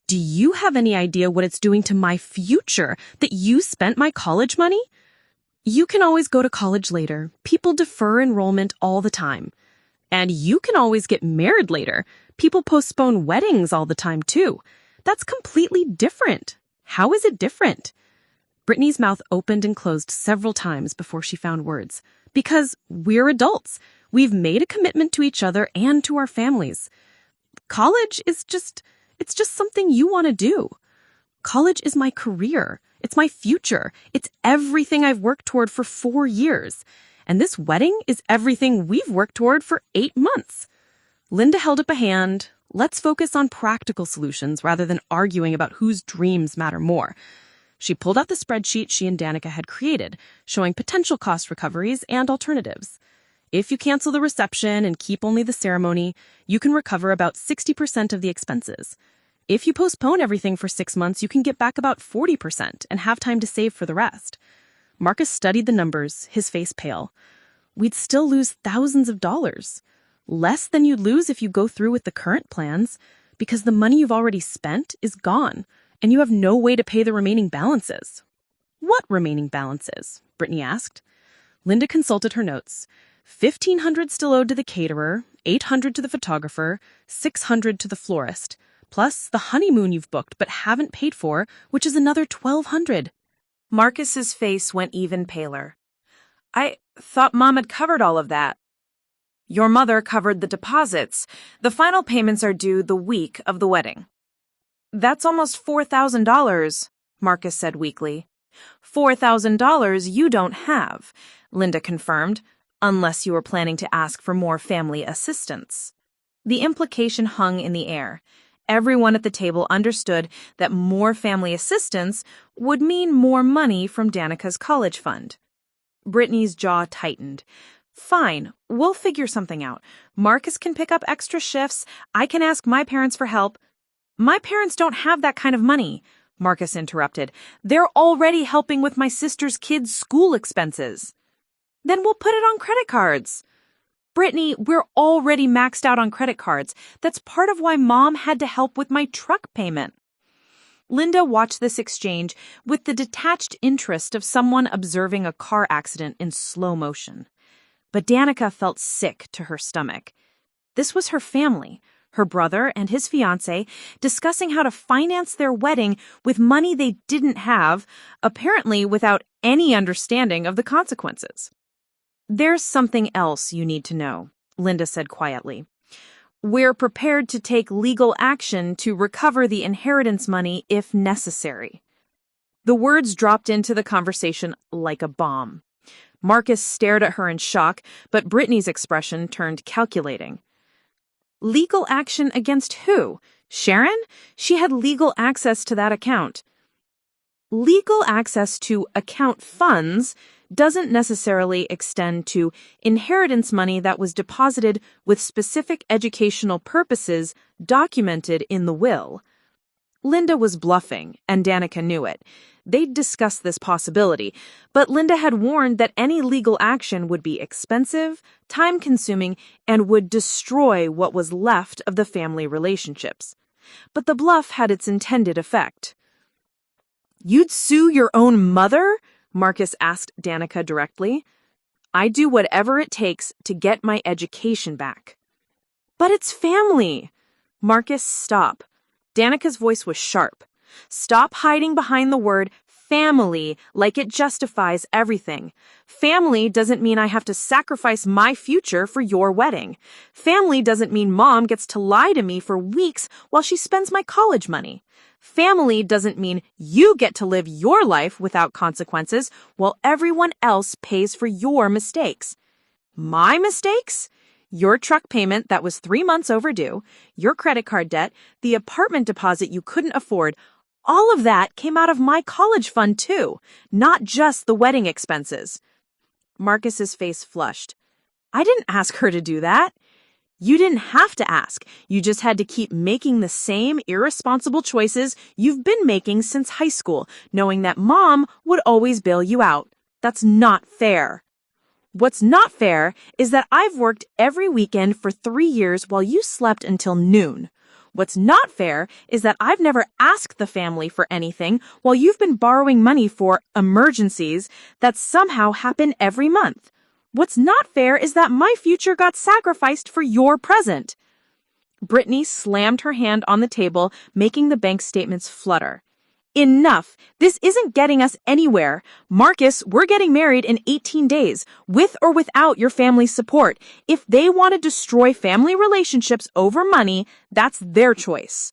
Do you have any idea what it's doing to my future that you spent my college money? You can always go to college later. People defer enrollment all the time. And you can always get married later. People postpone weddings all the time, too. That's completely different. How is it different? Brittany's mouth opened and closed several times before she found words. Because we're adults. We've made a commitment to each other and to our families. College is it's just something you want to do. College is my career. It's my future. It's everything I've worked toward for 4 years. And this wedding is everything we've worked toward for 8 months. Linda held up a hand. Let's focus on practical solutions rather than arguing about whose dreams matter more. She pulled out the spreadsheet she and Danica had created, showing potential cost recoveries and alternatives. If you cancel the reception and keep only the ceremony, you can recover about 60% of the expenses. If you postpone everything for 6 months, you can get back about 40% and have time to save for the rest. Marcus studied the numbers, his face pale. We'd still lose thousands of dollars. Less than you'd lose if you go through with the current plans, because the money you've already spent is gone, and you have no way to pay the remaining balances. What remaining balances? Brittany asked. Linda consulted her notes. $1,500 still owed to the caterer, $800 to the photographer, $600 to the florist, plus the honeymoon you've booked but haven't paid for, which is another $1,200. Marcus's face went even paler. I thought Mom had covered all of that. Your mother covered the deposits. The final payments are due the week of the wedding. That's almost $4,000, Marcus said weakly. $4,000 you don't have, Linda confirmed, unless you were planning to ask for more family assistance. The implication hung in the air. Everyone at the table understood that more family assistance would mean more money from Danica's college fund. Brittany's jaw tightened. Fine, we'll figure something out. Marcus can pick up extra shifts. I can ask my parents for help. My parents don't have that kind of money, Marcus interrupted. They're already helping with my sister's kids' school expenses. Then we'll put it on credit cards. Brittany, we're already maxed out on credit cards. That's part of why Mom had to help with my truck payment. Linda watched this exchange with the detached interest of someone observing a car accident in slow motion. But Danica felt sick to her stomach. This was her family, her brother and his fiancé, discussing how to finance their wedding with money they didn't have, apparently without any understanding of the consequences. There's something else you need to know, Linda said quietly. We're prepared to take legal action to recover the inheritance money if necessary. The words dropped into the conversation like a bomb. Marcus stared at her in shock, but Brittany's expression turned calculating. Legal action against who? Sharon? She had legal access to that account. Legal access to account funds doesn't necessarily extend to inheritance money that was deposited with specific educational purposes documented in the will. Linda was bluffing, and Danica knew it. They'd discussed this possibility, but Linda had warned that any legal action would be expensive, time-consuming, and would destroy what was left of the family relationships. But the bluff had its intended effect. You'd sue your own mother? Marcus asked Danica directly. I'd do whatever it takes to get my education back. But it's family. Marcus, stop. Danica's voice was sharp. Stop hiding behind the word family like it justifies everything. Family doesn't mean I have to sacrifice my future for your wedding. Family doesn't mean Mom gets to lie to me for weeks while she spends my college money. Family doesn't mean you get to live your life without consequences while everyone else pays for your mistakes. My mistakes? Your truck payment that was 3 months overdue, your credit card debt, the apartment deposit you couldn't afford, all of that came out of my college fund too, not just the wedding expenses. Marcus's face flushed. I didn't ask her to do that. You didn't have to ask. You just had to keep making the same irresponsible choices you've been making since high school, knowing that Mom would always bail you out. That's not fair. What's not fair is that I've worked every weekend for 3 years while you slept until noon. What's not fair is that I've never asked the family for anything while you've been borrowing money for emergencies that somehow happen every month. What's not fair is that my future got sacrificed for your present." Brittany slammed her hand on the table, making the bank statements flutter. "Enough! This isn't getting us anywhere. Marcus, we're getting married in 18 days, with or without your family's support. If they want to destroy family relationships over money, that's their choice."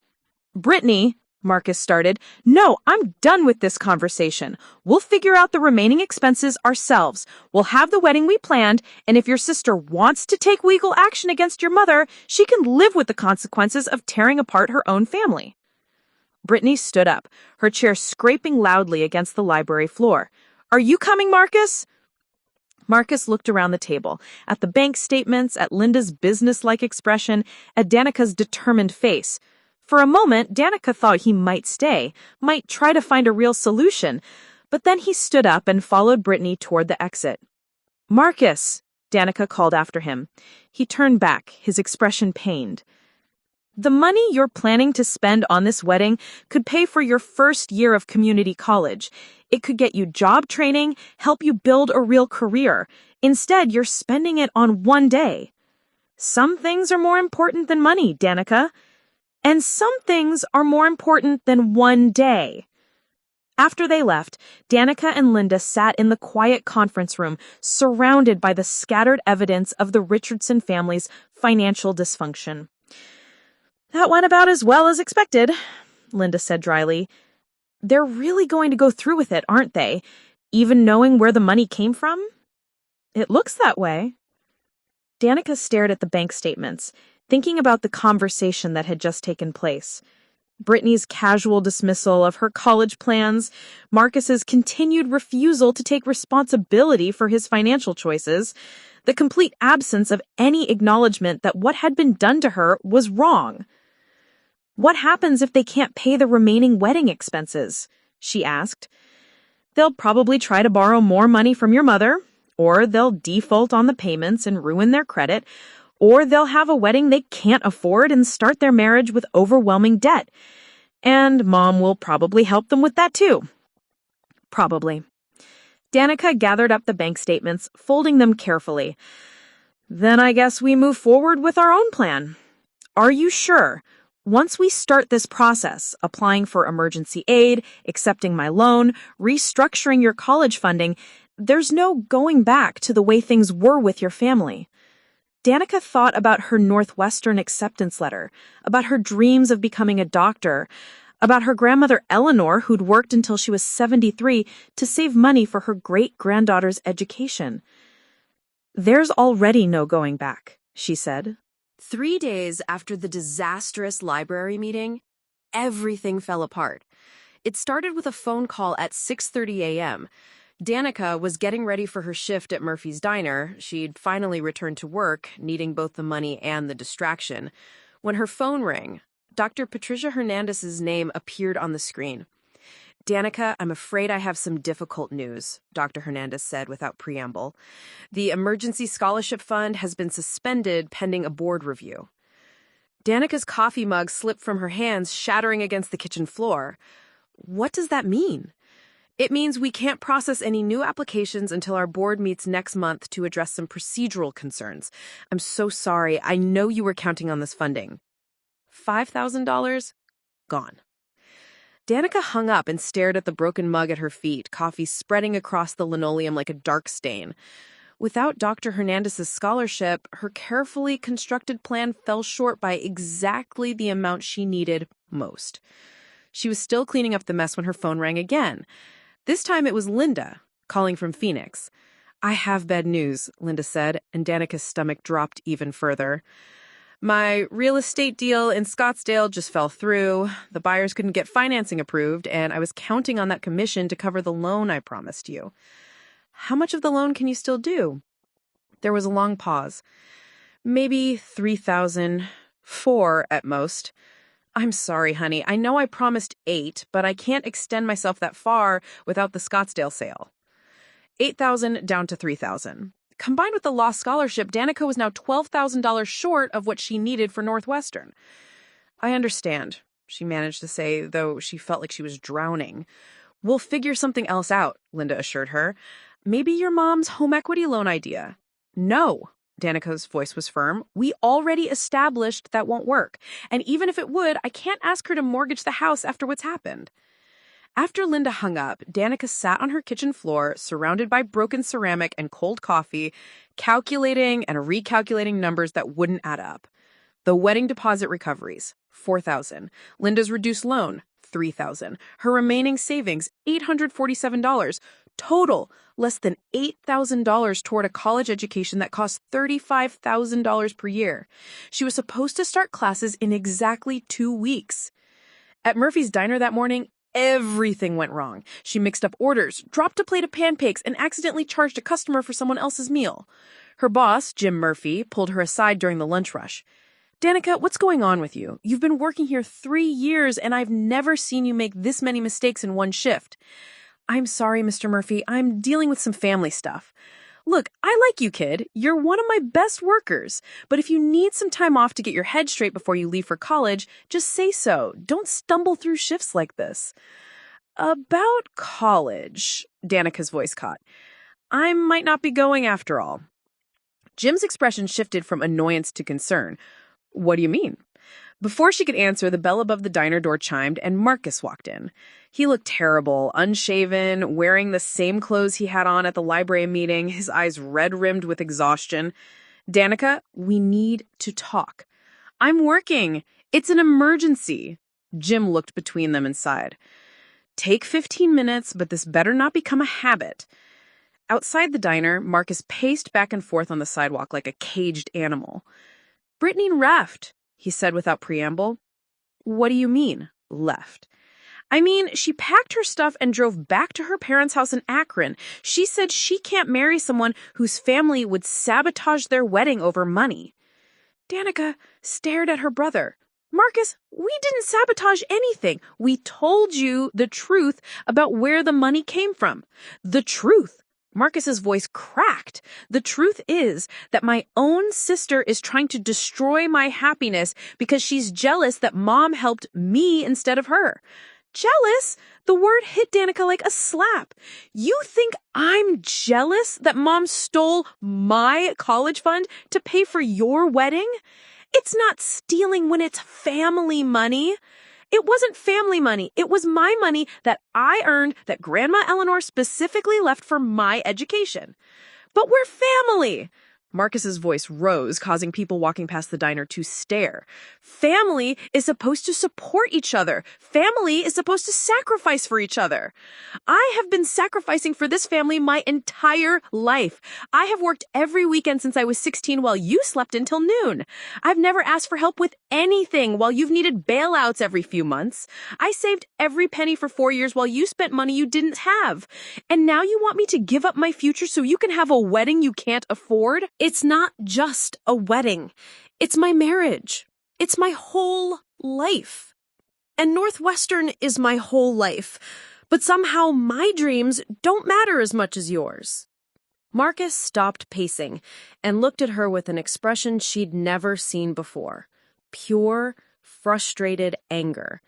"Brittany," Marcus started, "no, I'm done with this conversation. We'll figure out the remaining expenses ourselves. We'll have the wedding we planned, and if your sister wants to take legal action against your mother, she can live with the consequences of tearing apart her own family." Brittany stood up, her chair scraping loudly against the library floor. "Are you coming, Marcus?" Marcus looked around the table, at the bank statements, at Linda's business-like expression, at Danica's determined face. For a moment, Danica thought he might stay, might try to find a real solution, but then he stood up and followed Brittany toward the exit. "Marcus," Danica called after him. He turned back, his expression pained. "The money you're planning to spend on this wedding could pay for your first year of community college. It could get you job training, help you build a real career. Instead, you're spending it on one day. Some things are more important than money, Danica. And some things are more important than one day." After they left, Danica and Linda sat in the quiet conference room, surrounded by the scattered evidence of the Richardson family's financial dysfunction. "That went about as well as expected," Linda said dryly. "They're really going to go through with it, aren't they? Even knowing where the money came from?" "It looks that way." Danica stared at the bank statements, thinking about the conversation that had just taken place. Brittany's casual dismissal of her college plans, Marcus's continued refusal to take responsibility for his financial choices, the complete absence of any acknowledgement that what had been done to her was wrong. "What happens if they can't pay the remaining wedding expenses?" she asked. "They'll probably try to borrow more money from your mother, or they'll default on the payments and ruin their credit, or they'll have a wedding they can't afford and start their marriage with overwhelming debt. And Mom will probably help them with that too." "Probably." Danica gathered up the bank statements, folding them carefully. "Then I guess we move forward with our own plan. Are you sure? Once we start this process, applying for emergency aid, accepting my loan, restructuring your college funding, there's no going back to the way things were with your family." Danica thought about her Northwestern acceptance letter, about her dreams of becoming a doctor, about her grandmother Eleanor, who'd worked until she was 73 to save money for her great-granddaughter's education. "There's already no going back," she said. 3 days after the disastrous library meeting, everything fell apart. It started with a phone call at 6:30 a.m. Danica was getting ready for her shift at Murphy's Diner. She'd finally returned to work, needing both the money and the distraction, when her phone rang. Dr. Patricia Hernandez's name appeared on the screen. "Danica, I'm afraid I have some difficult news," Dr. Hernandez said without preamble. "The Emergency Scholarship Fund has been suspended pending a board review." Danica's coffee mug slipped from her hands, shattering against the kitchen floor. "What does that mean?" "It means we can't process any new applications until our board meets next month to address some procedural concerns. I'm so sorry. I know you were counting on this funding." $5,000? Gone. Danica hung up and stared at the broken mug at her feet, coffee spreading across the linoleum like a dark stain. Without Dr. Hernandez's scholarship, her carefully constructed plan fell short by exactly the amount she needed most. She was still cleaning up the mess when her phone rang again. This time it was Linda, calling from Phoenix. "I have bad news," Linda said, and Danica's stomach dropped even further. "My real estate deal in Scottsdale just fell through. The buyers couldn't get financing approved, and I was counting on that commission to cover the loan I promised you." "How much of the loan can you still do?" There was a long pause. "Maybe 3,000, 4 at most." "I'm sorry, honey. I know I promised 8, but I can't extend myself that far without the Scottsdale sale." 8,000 down to 3,000. Combined with the lost scholarship, Danica was now $12,000 short of what she needed for Northwestern. I understand, she managed to say, though she felt like she was drowning. We'll figure something else out, Linda assured her. Maybe your mom's home equity loan idea. No, Danica's voice was firm. We already established that won't work. And even if it would, I can't ask her to mortgage the house after what's happened. After Linda hung up, Danica sat on her kitchen floor, surrounded by broken ceramic and cold coffee, calculating and recalculating numbers that wouldn't add up. The wedding deposit recoveries, $4,000. Linda's reduced loan, $3,000. Her remaining savings, $847. Total, less than $8,000 toward a college education that cost $35,000 per year. She was supposed to start classes in exactly 2 weeks. At Murphy's Diner that morning, everything went wrong. She mixed up orders, dropped a plate of pancakes, and accidentally charged a customer for someone else's meal. Her boss, Jim Murphy, pulled her aside during the lunch rush. Danica, what's going on with you? You've been working here 3 years, and I've never seen you make this many mistakes in one shift. I'm sorry, Mr. Murphy. I'm dealing with some family stuff. Look, I like you, kid. You're one of my best workers. But if you need some time off to get your head straight before you leave for college, just say so. Don't stumble through shifts like this. About college, Danica's voice caught. I might not be going after all. Jim's expression shifted from annoyance to concern. What do you mean? Before she could answer, the bell above the diner door chimed and Marcus walked in. He looked terrible, unshaven, wearing the same clothes he had on at the library meeting, his eyes red-rimmed with exhaustion. Danica, we need to talk. I'm working. It's an emergency. Jim looked between them and sighed. Take 15 minutes, but this better not become a habit. Outside the diner, Marcus paced back and forth on the sidewalk like a caged animal. Brittany left, he said without preamble. What do you mean, left? I mean, she packed her stuff and drove back to her parents' house in Akron. She said she can't marry someone whose family would sabotage their wedding over money. Danica stared at her brother. Marcus, we didn't sabotage anything. We told you the truth about where the money came from. The truth. Marcus's voice cracked. The truth is that my own sister is trying to destroy my happiness because she's jealous that Mom helped me instead of her. Jealous? The word hit Danica like a slap. You think I'm jealous that Mom stole my college fund to pay for your wedding? It's not stealing when it's family money. It wasn't family money. It was my money that I earned that Grandma Eleanor specifically left for my education. But we're family. Marcus's voice rose, causing people walking past the diner to stare. Family is supposed to support each other. Family is supposed to sacrifice for each other. I have been sacrificing for this family my entire life. I have worked every weekend since I was 16 while you slept until noon. I've never asked for help with anything while you've needed bailouts every few months. I saved every penny for 4 years while you spent money you didn't have. And now you want me to give up my future so you can have a wedding you can't afford? It's not just a wedding. It's my marriage. It's my whole life. And Northwestern is my whole life. But somehow my dreams don't matter as much as yours. Marcus stopped pacing and looked at her with an expression she'd never seen before. Pure, frustrated anger.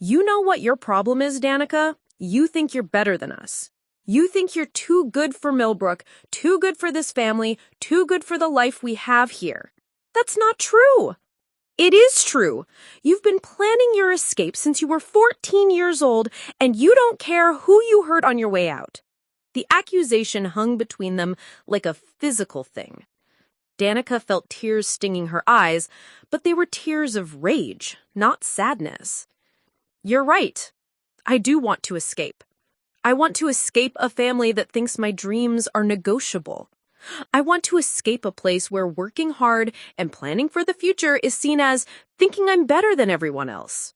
You know what your problem is, Danica? You think you're better than us. You think you're too good for Millbrook, too good for this family, too good for the life we have here. That's not true. It is true. You've been planning your escape since you were 14 years old, and you don't care who you hurt on your way out. The accusation hung between them like a physical thing. Danica felt tears stinging her eyes, but they were tears of rage, not sadness. You're right. I do want to escape. I want to escape a family that thinks my dreams are negotiable. I want to escape a place where working hard and planning for the future is seen as thinking I'm better than everyone else.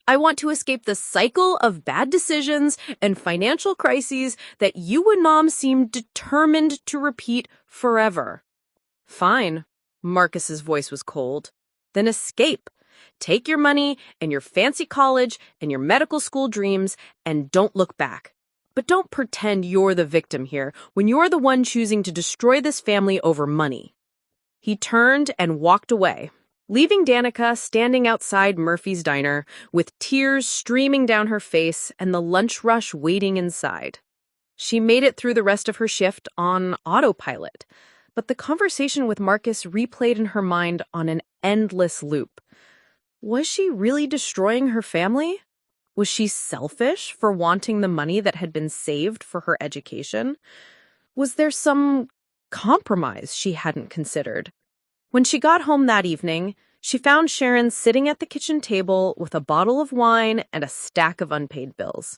I want to escape the cycle of bad decisions and financial crises that you and Mom seem determined to repeat forever. Fine. Marcus's voice was cold. Then escape. Take your money and your fancy college and your medical school dreams and don't look back. But don't pretend you're the victim here when you're the one choosing to destroy this family over money. He turned and walked away, leaving Danica standing outside Murphy's diner with tears streaming down her face and the lunch rush waiting inside. She made it through the rest of her shift on autopilot, but the conversation with Marcus replayed in her mind on an endless loop. Was she really destroying her family? Was she selfish for wanting the money that had been saved for her education? Was there some compromise she hadn't considered? When she got home that evening, she found Sharon sitting at the kitchen table with a bottle of wine and a stack of unpaid bills.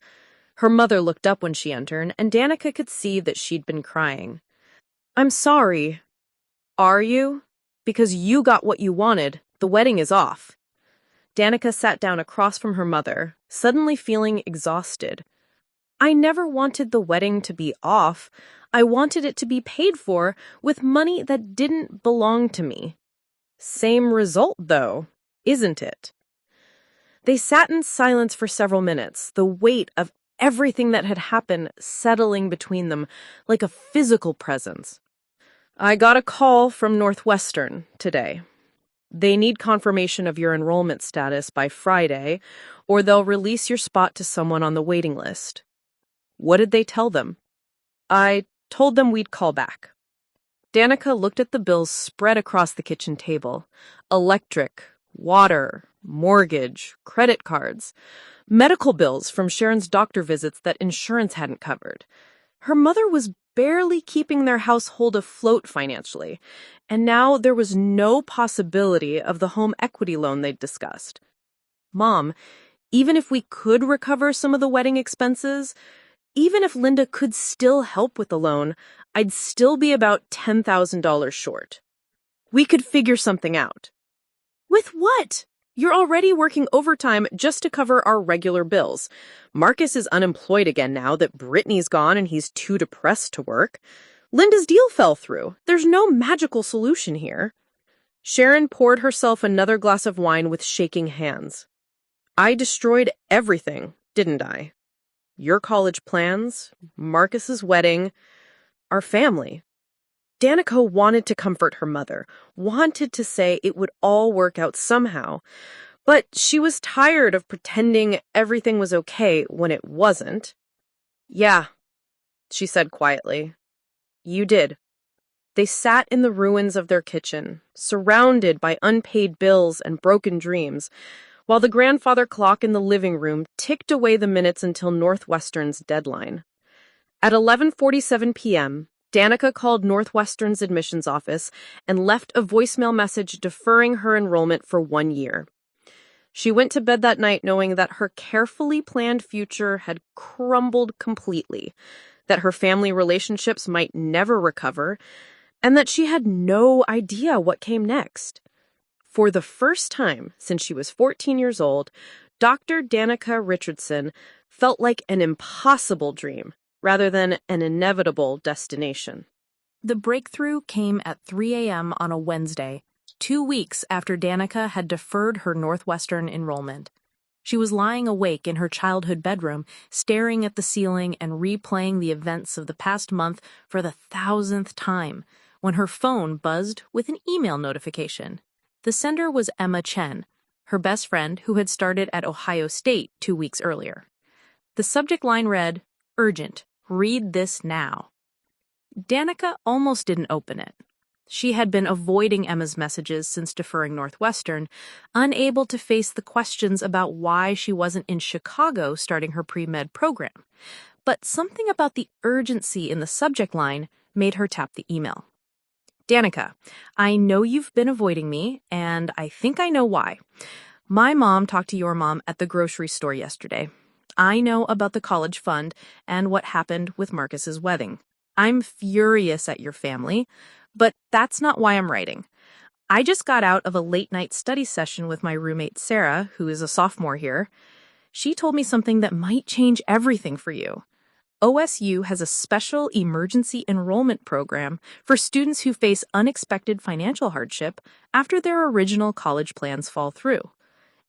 Her mother looked up when she entered, and Danica could see that she'd been crying. "I'm sorry." "Are you? Because you got what you wanted. The wedding is off." Danica sat down across from her mother, suddenly feeling exhausted. "I never wanted the wedding to be off. I wanted it to be paid for with money that didn't belong to me." Same result, though, isn't it? They sat in silence for several minutes, the weight of everything that had happened settling between them like a physical presence. "I got a call from Northwestern today. They need confirmation of your enrollment status by Friday, or they'll release your spot to someone on the waiting list." "What did they tell them?" "I told them we'd call back." Danica looked at the bills spread across the kitchen table. Electric, water, mortgage, credit cards, medical bills from Sharon's doctor visits that insurance hadn't covered. Her mother was barely keeping their household afloat financially, and now there was no possibility of the home equity loan they'd discussed. "Mom, even if we could recover some of the wedding expenses, even if Linda could still help with the loan, I'd still be about $10,000 short. We could figure something out." "With what? You're already working overtime just to cover our regular bills. Marcus is unemployed again now that Brittany's gone and he's too depressed to work. Linda's deal fell through. There's no magical solution here." Sharon poured herself another glass of wine with shaking hands. "I destroyed everything, didn't I? Your college plans, Marcus's wedding, our family." Danica wanted to comfort her mother, wanted to say it would all work out somehow, but she was tired of pretending everything was okay when it wasn't. "Yeah," she said quietly. "You did." They sat in the ruins of their kitchen, surrounded by unpaid bills and broken dreams, while the grandfather clock in the living room ticked away the minutes until Northwestern's deadline. At 11:47 p.m., Danica called Northwestern's admissions office and left a voicemail message deferring her enrollment for 1 year. She went to bed that night knowing that her carefully planned future had crumbled completely, that her family relationships might never recover, and that she had no idea what came next. For the first time since she was 14 years old, Dr. Danica Richardson felt like an impossible dream rather than an inevitable destination. The breakthrough came at 3 a.m. on a Wednesday, 2 weeks after Danica had deferred her Northwestern enrollment. She was lying awake in her childhood bedroom, staring at the ceiling and replaying the events of the past month for the 1,000th time, when her phone buzzed with an email notification. The sender was Emma Chen, her best friend who had started at Ohio State 2 weeks earlier. The subject line read, "Urgent. Read this now." Danica almost didn't open it. She had been avoiding Emma's messages since deferring Northwestern, unable to face the questions about why she wasn't in Chicago starting her pre-med program. But something about the urgency in the subject line made her tap the email. "Danica, I know you've been avoiding me, and I think I know why. My mom talked to your mom at the grocery store yesterday. I know about the college fund and what happened with Marcus's wedding. I'm furious at your family, but that's not why I'm writing. I just got out of a late-night study session with my roommate Sarah, who is a sophomore here. She told me something that might change everything for you. OSU has a special emergency enrollment program for students who face unexpected financial hardship after their original college plans fall through.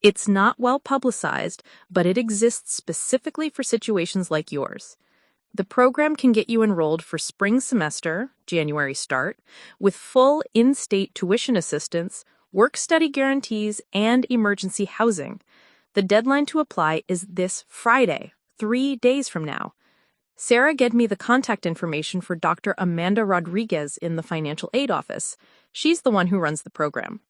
It's not well publicized, but it exists specifically for situations like yours. The program can get you enrolled for spring semester, January start, with full in-state tuition assistance, work-study guarantees, and emergency housing. The deadline to apply is this Friday, 3 days from now. Sarah gave me the contact information for Dr. Amanda Rodriguez in the financial aid office. She's the one who runs the program.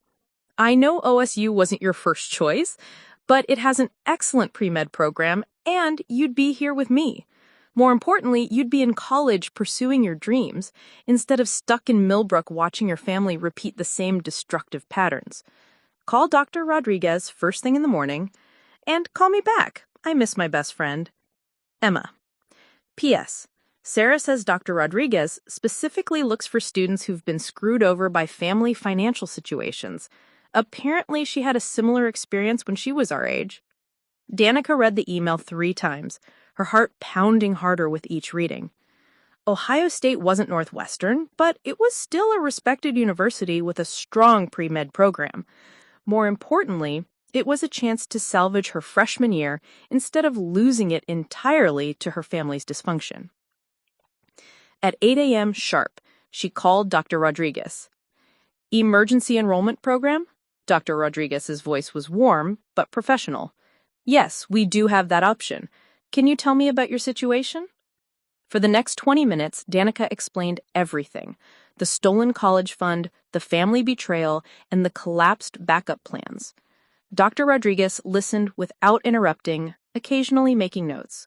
I know OSU wasn't your first choice, but it has an excellent pre-med program, and you'd be here with me. More importantly, you'd be in college pursuing your dreams instead of stuck in Millbrook watching your family repeat the same destructive patterns. Call Dr. Rodriguez first thing in the morning, and call me back. I miss my best friend, Emma. P.S. Sarah says Dr. Rodriguez specifically looks for students who've been screwed over by family financial situations. Apparently, she had a similar experience when she was our age. Danica read the email 3 times, her heart pounding harder with each reading. Ohio State wasn't Northwestern, but it was still a respected university with a strong pre-med program. More importantly, it was a chance to salvage her freshman year instead of losing it entirely to her family's dysfunction. At 8 a.m. sharp, she called Dr. Rodriguez. Emergency enrollment program? Dr. Rodriguez's voice was warm, but professional. Yes, we do have that option. Can you tell me about your situation? For the next 20 minutes, Danica explained everything. The stolen college fund, the family betrayal, and the collapsed backup plans. Dr. Rodriguez listened without interrupting, occasionally making notes.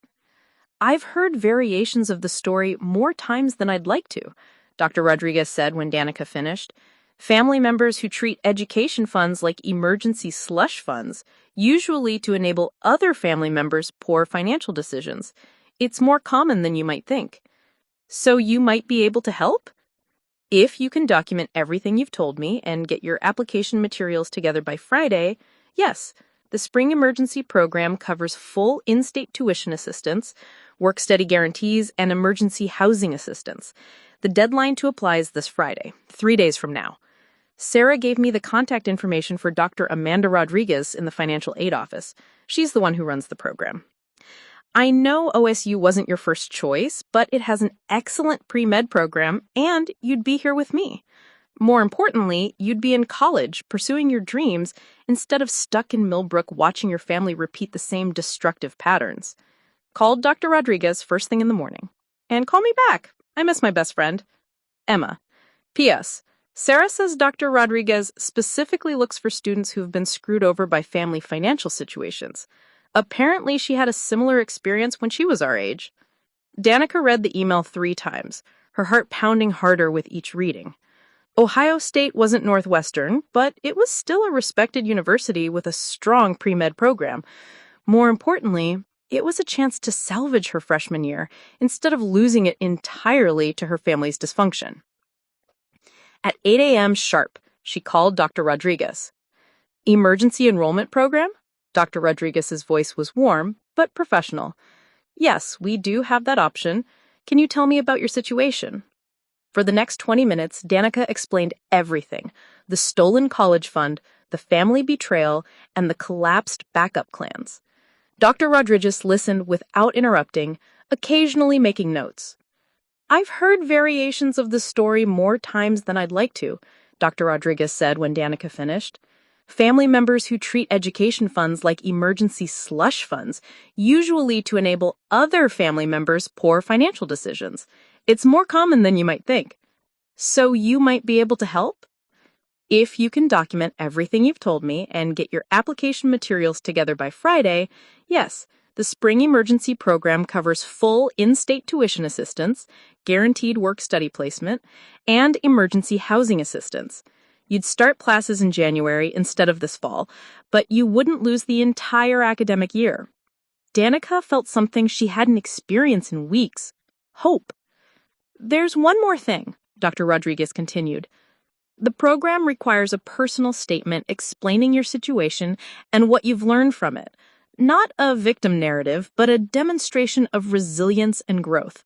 I've heard variations of the story more times than I'd like to, Dr. Rodriguez said when Danica finished. Family members who treat education funds like emergency slush funds, usually to enable other family members' poor financial decisions. It's more common than you might think. So you might be able to help? If you can document everything you've told me and get your application materials together by Friday, yes, the Spring Emergency Program covers full in-state tuition assistance, work-study guarantees, and emergency housing assistance. The deadline to apply is this Friday, 3 days from now. Sarah gave me the contact information for Dr. Amanda Rodriguez in the financial aid office. She's the one who runs the program. I know OSU wasn't your first choice, but it has an excellent pre-med program, and you'd be here with me. More importantly, you'd be in college pursuing your dreams instead of stuck in Millbrook watching your family repeat the same destructive patterns. Call Dr. Rodriguez first thing in the morning. And call me back. I miss my best friend, Emma. P.S. Sarah says Dr. Rodriguez specifically looks for students who've been screwed over by family financial situations. Apparently, she had a similar experience when she was our age. Danica read the email 3 times, her heart pounding harder with each reading. Ohio State wasn't Northwestern, but it was still a respected university with a strong pre-med program. More importantly, it was a chance to salvage her freshman year instead of losing it entirely to her family's dysfunction. At 8 a.m. sharp, she called Dr. Rodriguez. Emergency enrollment program? Dr. Rodriguez's voice was warm, but professional. Yes, we do have that option. Can you tell me about your situation? For the next 20 minutes, Danica explained everything. The stolen college fund, the family betrayal, and the collapsed backup plans. Dr. Rodriguez listened without interrupting, occasionally making notes. I've heard variations of the story more times than I'd like to, Dr. Rodriguez said when Danica finished. Family members who treat education funds like emergency slush funds, usually to enable other family members' poor financial decisions. It's more common than you might think. So you might be able to help? If you can document everything you've told me and get your application materials together by Friday, yes, the Spring Emergency Program covers full in-state tuition assistance, guaranteed work-study placement, and emergency housing assistance. You'd start classes in January instead of this fall, but you wouldn't lose the entire academic year. Danica felt something she hadn't experienced in weeks. Hope. There's one more thing, Dr. Rodriguez continued. The program requires a personal statement explaining your situation and what you've learned from it. Not a victim narrative, but a demonstration of resilience and growth.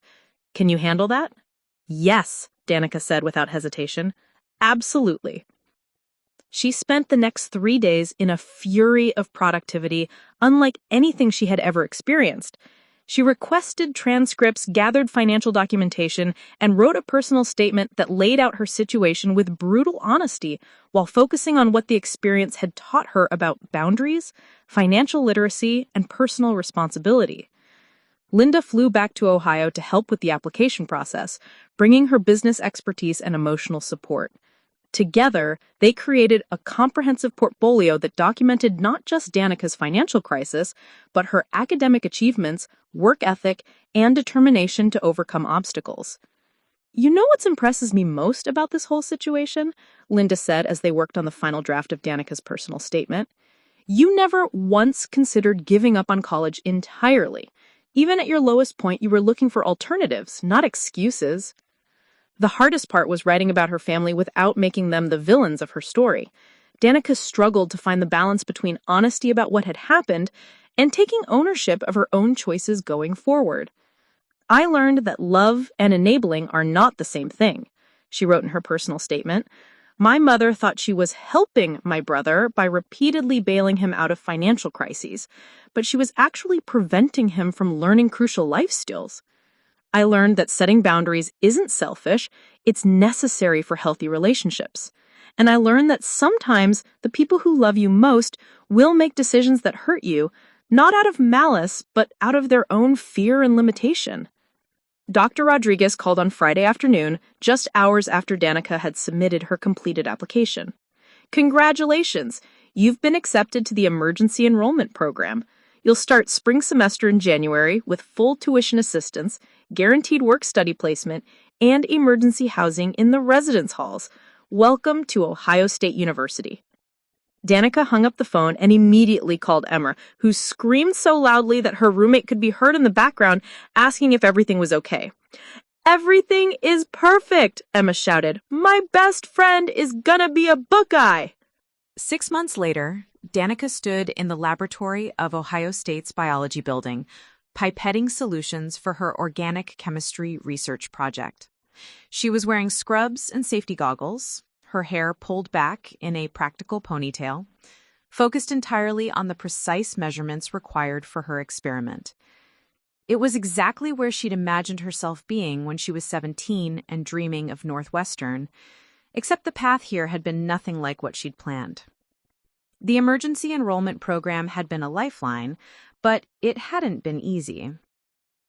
Can you handle that? Yes, Danica said without hesitation. Absolutely. She spent the next 3 days in a fury of productivity, unlike anything she had ever experienced. She requested transcripts, gathered financial documentation, and wrote a personal statement that laid out her situation with brutal honesty while focusing on what the experience had taught her about boundaries, financial literacy, and personal responsibility. Linda flew back to Ohio to help with the application process, bringing her business expertise and emotional support. Together, they created a comprehensive portfolio that documented not just Danica's financial crisis, but her academic achievements, work ethic, and determination to overcome obstacles. "You know what impresses me most about this whole situation?" Linda said as they worked on the final draft of Danica's personal statement. "You never once considered giving up on college entirely. Even at your lowest point, you were looking for alternatives, not excuses." The hardest part was writing about her family without making them the villains of her story. Danica struggled to find the balance between honesty about what had happened and taking ownership of her own choices going forward. "I learned that love and enabling are not the same thing," she wrote in her personal statement. "My mother thought she was helping my brother by repeatedly bailing him out of financial crises, but she was actually preventing him from learning crucial life skills. I learned that setting boundaries isn't selfish, it's necessary for healthy relationships. And I learned that sometimes the people who love you most will make decisions that hurt you, not out of malice, but out of their own fear and limitation." Dr. Rodriguez called on Friday afternoon, just hours after Danica had submitted her completed application. "Congratulations! You've been accepted to the emergency enrollment program. You'll start spring semester in January with full tuition assistance, guaranteed work-study placement, and emergency housing in the residence halls. Welcome to Ohio State University." Danica hung up the phone and immediately called Emma, who screamed so loudly that her roommate could be heard in the background asking if everything was okay. "Everything is perfect," Emma shouted. "My best friend is gonna be a Buckeye." 6 months later, Danica stood in the laboratory of Ohio State's biology building, pipetting solutions for her organic chemistry research project. She was wearing scrubs and safety goggles, her hair pulled back in a practical ponytail, focused entirely on the precise measurements required for her experiment. It was exactly where she'd imagined herself being when she was 17 and dreaming of Northwestern, except the path here had been nothing like what she'd planned. The emergency enrollment program had been a lifeline, but it hadn't been easy.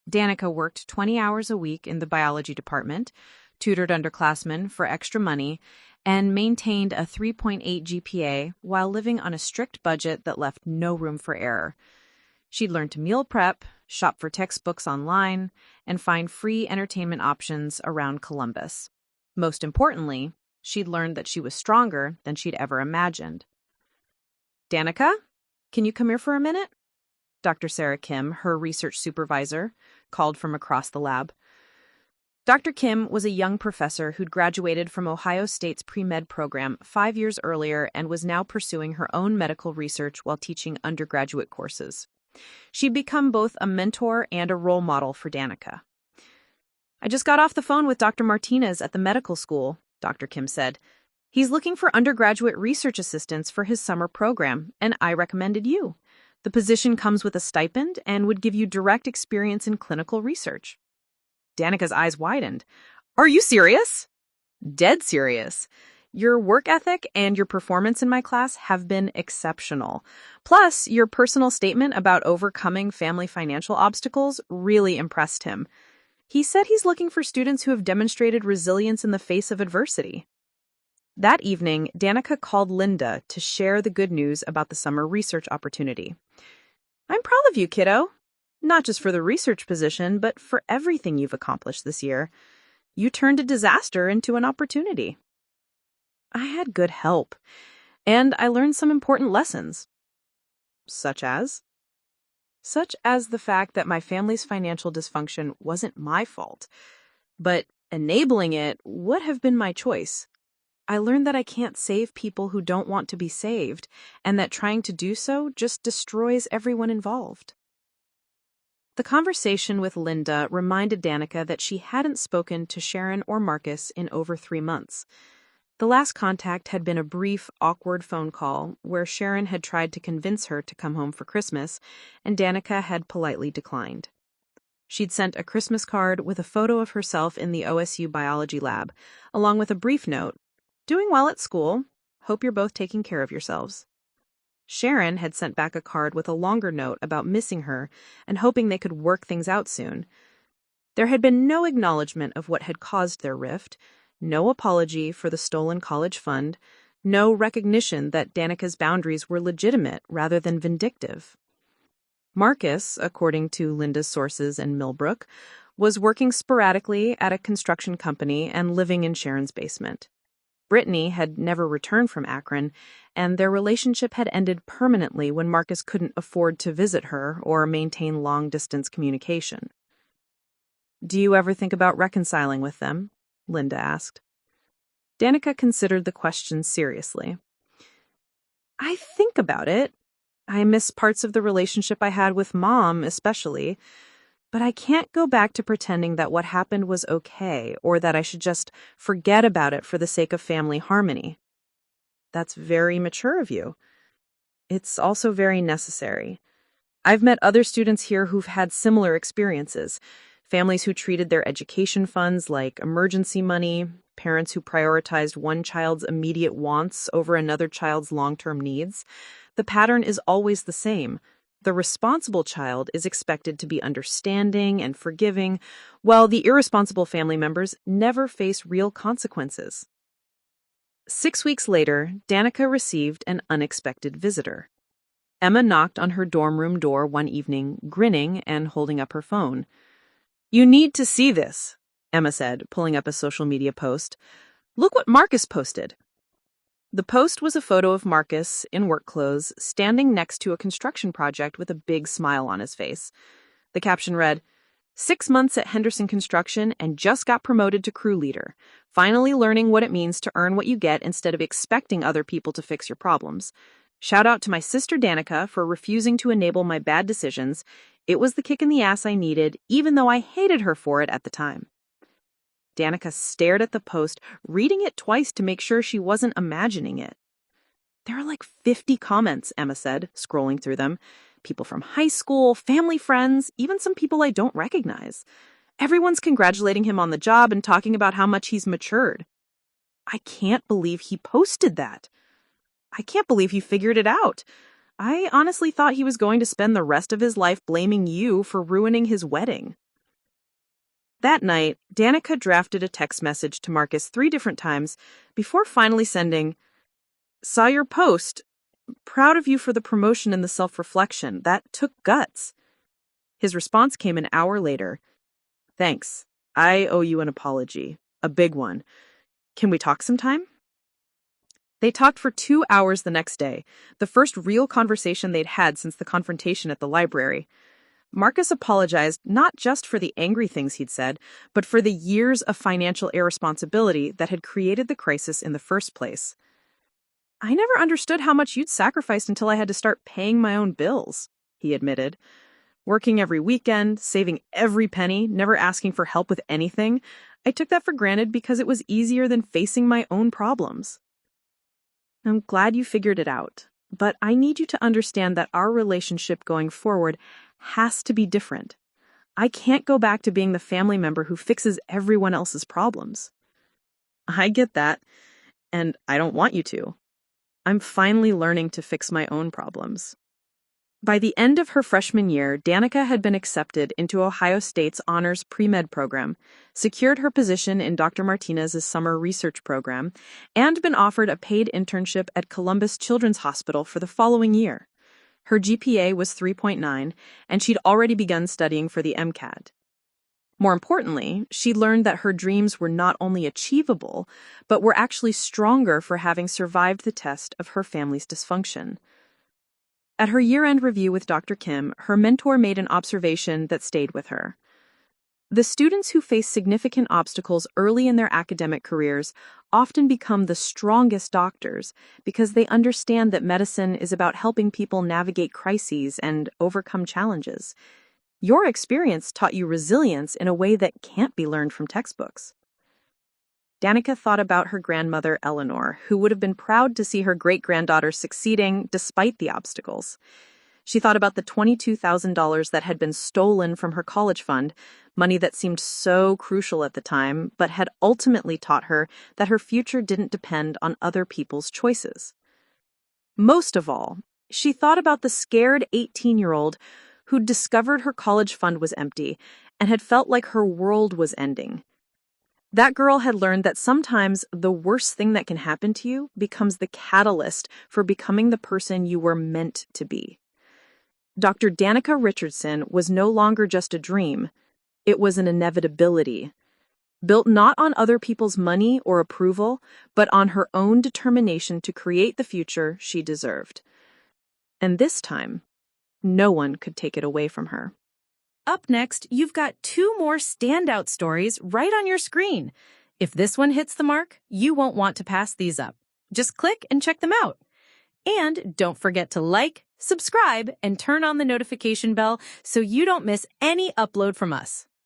Danica worked 20 hours a week in the biology department, tutored underclassmen for extra money, and maintained a 3.8 GPA while living on a strict budget that left no room for error. She'd learned to meal prep, shop for textbooks online, and find free entertainment options around Columbus. Most importantly, she'd learned that she was stronger than she'd ever imagined. "Danica, can you come here for a minute?" Dr. Sarah Kim, her research supervisor, called from across the lab. Dr. Kim was a young professor who'd graduated from Ohio State's pre-med program 5 years earlier and was now pursuing her own medical research while teaching undergraduate courses. She'd become both a mentor and a role model for Danica. "I just got off the phone with Dr. Martinez at the medical school," Dr. Kim said. "He's looking for undergraduate research assistants for his summer program, and I recommended you. The position comes with a stipend and would give you direct experience in clinical research." Danica's eyes widened. "Are you serious?" "Dead serious. Your work ethic and your performance in my class have been exceptional. Plus, your personal statement about overcoming family financial obstacles really impressed him. He said he's looking for students who have demonstrated resilience in the face of adversity." That evening, Danica called Linda to share the good news about the summer research opportunity. "I'm proud of you, kiddo. Not just for the research position, but for everything you've accomplished this year. You turned a disaster into an opportunity." "I had good help, and I learned some important lessons." "Such as?" "Such as the fact that my family's financial dysfunction wasn't my fault, but enabling it would have been my choice. I learned that I can't save people who don't want to be saved, and that trying to do so just destroys everyone involved." The conversation with Linda reminded Danica that she hadn't spoken to Sharon or Marcus in over 3 months. The last contact had been a brief, awkward phone call where Sharon had tried to convince her to come home for Christmas, and Danica had politely declined. She'd sent a Christmas card with a photo of herself in the OSU biology lab, along with a brief note, "Doing well at school. Hope you're both taking care of yourselves." Sharon had sent back a card with a longer note about missing her and hoping they could work things out soon. There had been no acknowledgement of what had caused their rift, no apology for the stolen college fund, no recognition that Danica's boundaries were legitimate rather than vindictive. Marcus, according to Linda's sources in Millbrook, was working sporadically at a construction company and living in Sharon's basement. Brittany had never returned from Akron, and their relationship had ended permanently when Marcus couldn't afford to visit her or maintain long-distance communication. "Do you ever think about reconciling with them?" Linda asked. Danica considered the question seriously. "I think about it. I miss parts of the relationship I had with Mom, especially, but I can't go back to pretending that what happened was okay or that I should just forget about it for the sake of family harmony." "That's very mature of you. It's also very necessary. I've met other students here who've had similar experiences. Families who treated their education funds like emergency money, parents who prioritized one child's immediate wants over another child's long-term needs. The pattern is always the same. The responsible child is expected to be understanding and forgiving, while the irresponsible family members never face real consequences." 6 weeks later, Danica received an unexpected visitor. Emma knocked on her dorm room door one evening, grinning and holding up her phone. "You need to see this," Emma said, pulling up a social media post. "Look what Marcus posted." The post was a photo of Marcus, in work clothes, standing next to a construction project with a big smile on his face. The caption read, "6 months at Henderson Construction and just got promoted to crew leader. Finally learning what it means to earn what you get instead of expecting other people to fix your problems. Shout out to my sister Danica for refusing to enable my bad decisions. It was the kick in the ass I needed, even though I hated her for it at the time." Danica stared at the post, reading it twice to make sure she wasn't imagining it. "There are like 50 comments," Emma said, scrolling through them. "People from high school, family friends, even some people I don't recognize. Everyone's congratulating him on the job and talking about how much he's matured. I can't believe he posted that. I can't believe he figured it out. I honestly thought he was going to spend the rest of his life blaming you for ruining his wedding." That night, Danica drafted a text message to Marcus 3 different times before finally sending, "Saw your post. Proud of you for the promotion and the self-reflection. That took guts." His response came an hour later. "Thanks. I owe you an apology. A big one. Can we talk sometime?" They talked for 2 hours the next day, the first real conversation they'd had since the confrontation at the library. Marcus apologized not just for the angry things he'd said, but for the years of financial irresponsibility that had created the crisis in the first place. "I never understood how much you'd sacrificed until I had to start paying my own bills," he admitted. "Working every weekend, saving every penny, never asking for help with anything. I took that for granted because it was easier than facing my own problems. I'm glad you figured it out, but I need you to understand that our relationship going forward has to be different. I can't go back to being the family member who fixes everyone else's problems." "I get that, and I don't want you to. I'm finally learning to fix my own problems." By the end of her freshman year, Danica had been accepted into Ohio State's honors pre-med program, secured her position in Dr. Martinez's summer research program, and been offered a paid internship at Columbus Children's Hospital for the following year. Her GPA was 3.9, and she'd already begun studying for the MCAT. More importantly, she learned that her dreams were not only achievable, but were actually stronger for having survived the test of her family's dysfunction. At her year-end review with Dr. Kim, her mentor made an observation that stayed with her. The students who face significant obstacles early in their academic careers often become the strongest doctors because they understand that medicine is about helping people navigate crises and overcome challenges. Your experience taught you resilience in a way that can't be learned from textbooks. Danica thought about her grandmother, Eleanor, who would have been proud to see her great-granddaughter succeeding despite the obstacles. She thought about the $22,000 that had been stolen from her college fund, money that seemed so crucial at the time, but had ultimately taught her that her future didn't depend on other people's choices. Most of all, she thought about the scared 18-year-old who'd discovered her college fund was empty and had felt like her world was ending. That girl had learned that sometimes the worst thing that can happen to you becomes the catalyst for becoming the person you were meant to be. Dr. Danica Richardson was no longer just a dream. It was an inevitability, built not on other people's money or approval, but on her own determination to create the future she deserved. And this time, no one could take it away from her. Up next, you've got 2 more standout stories right on your screen. If this one hits the mark, you won't want to pass these up. Just click and check them out. And don't forget to like, subscribe, and turn on the notification bell so you don't miss any upload from us.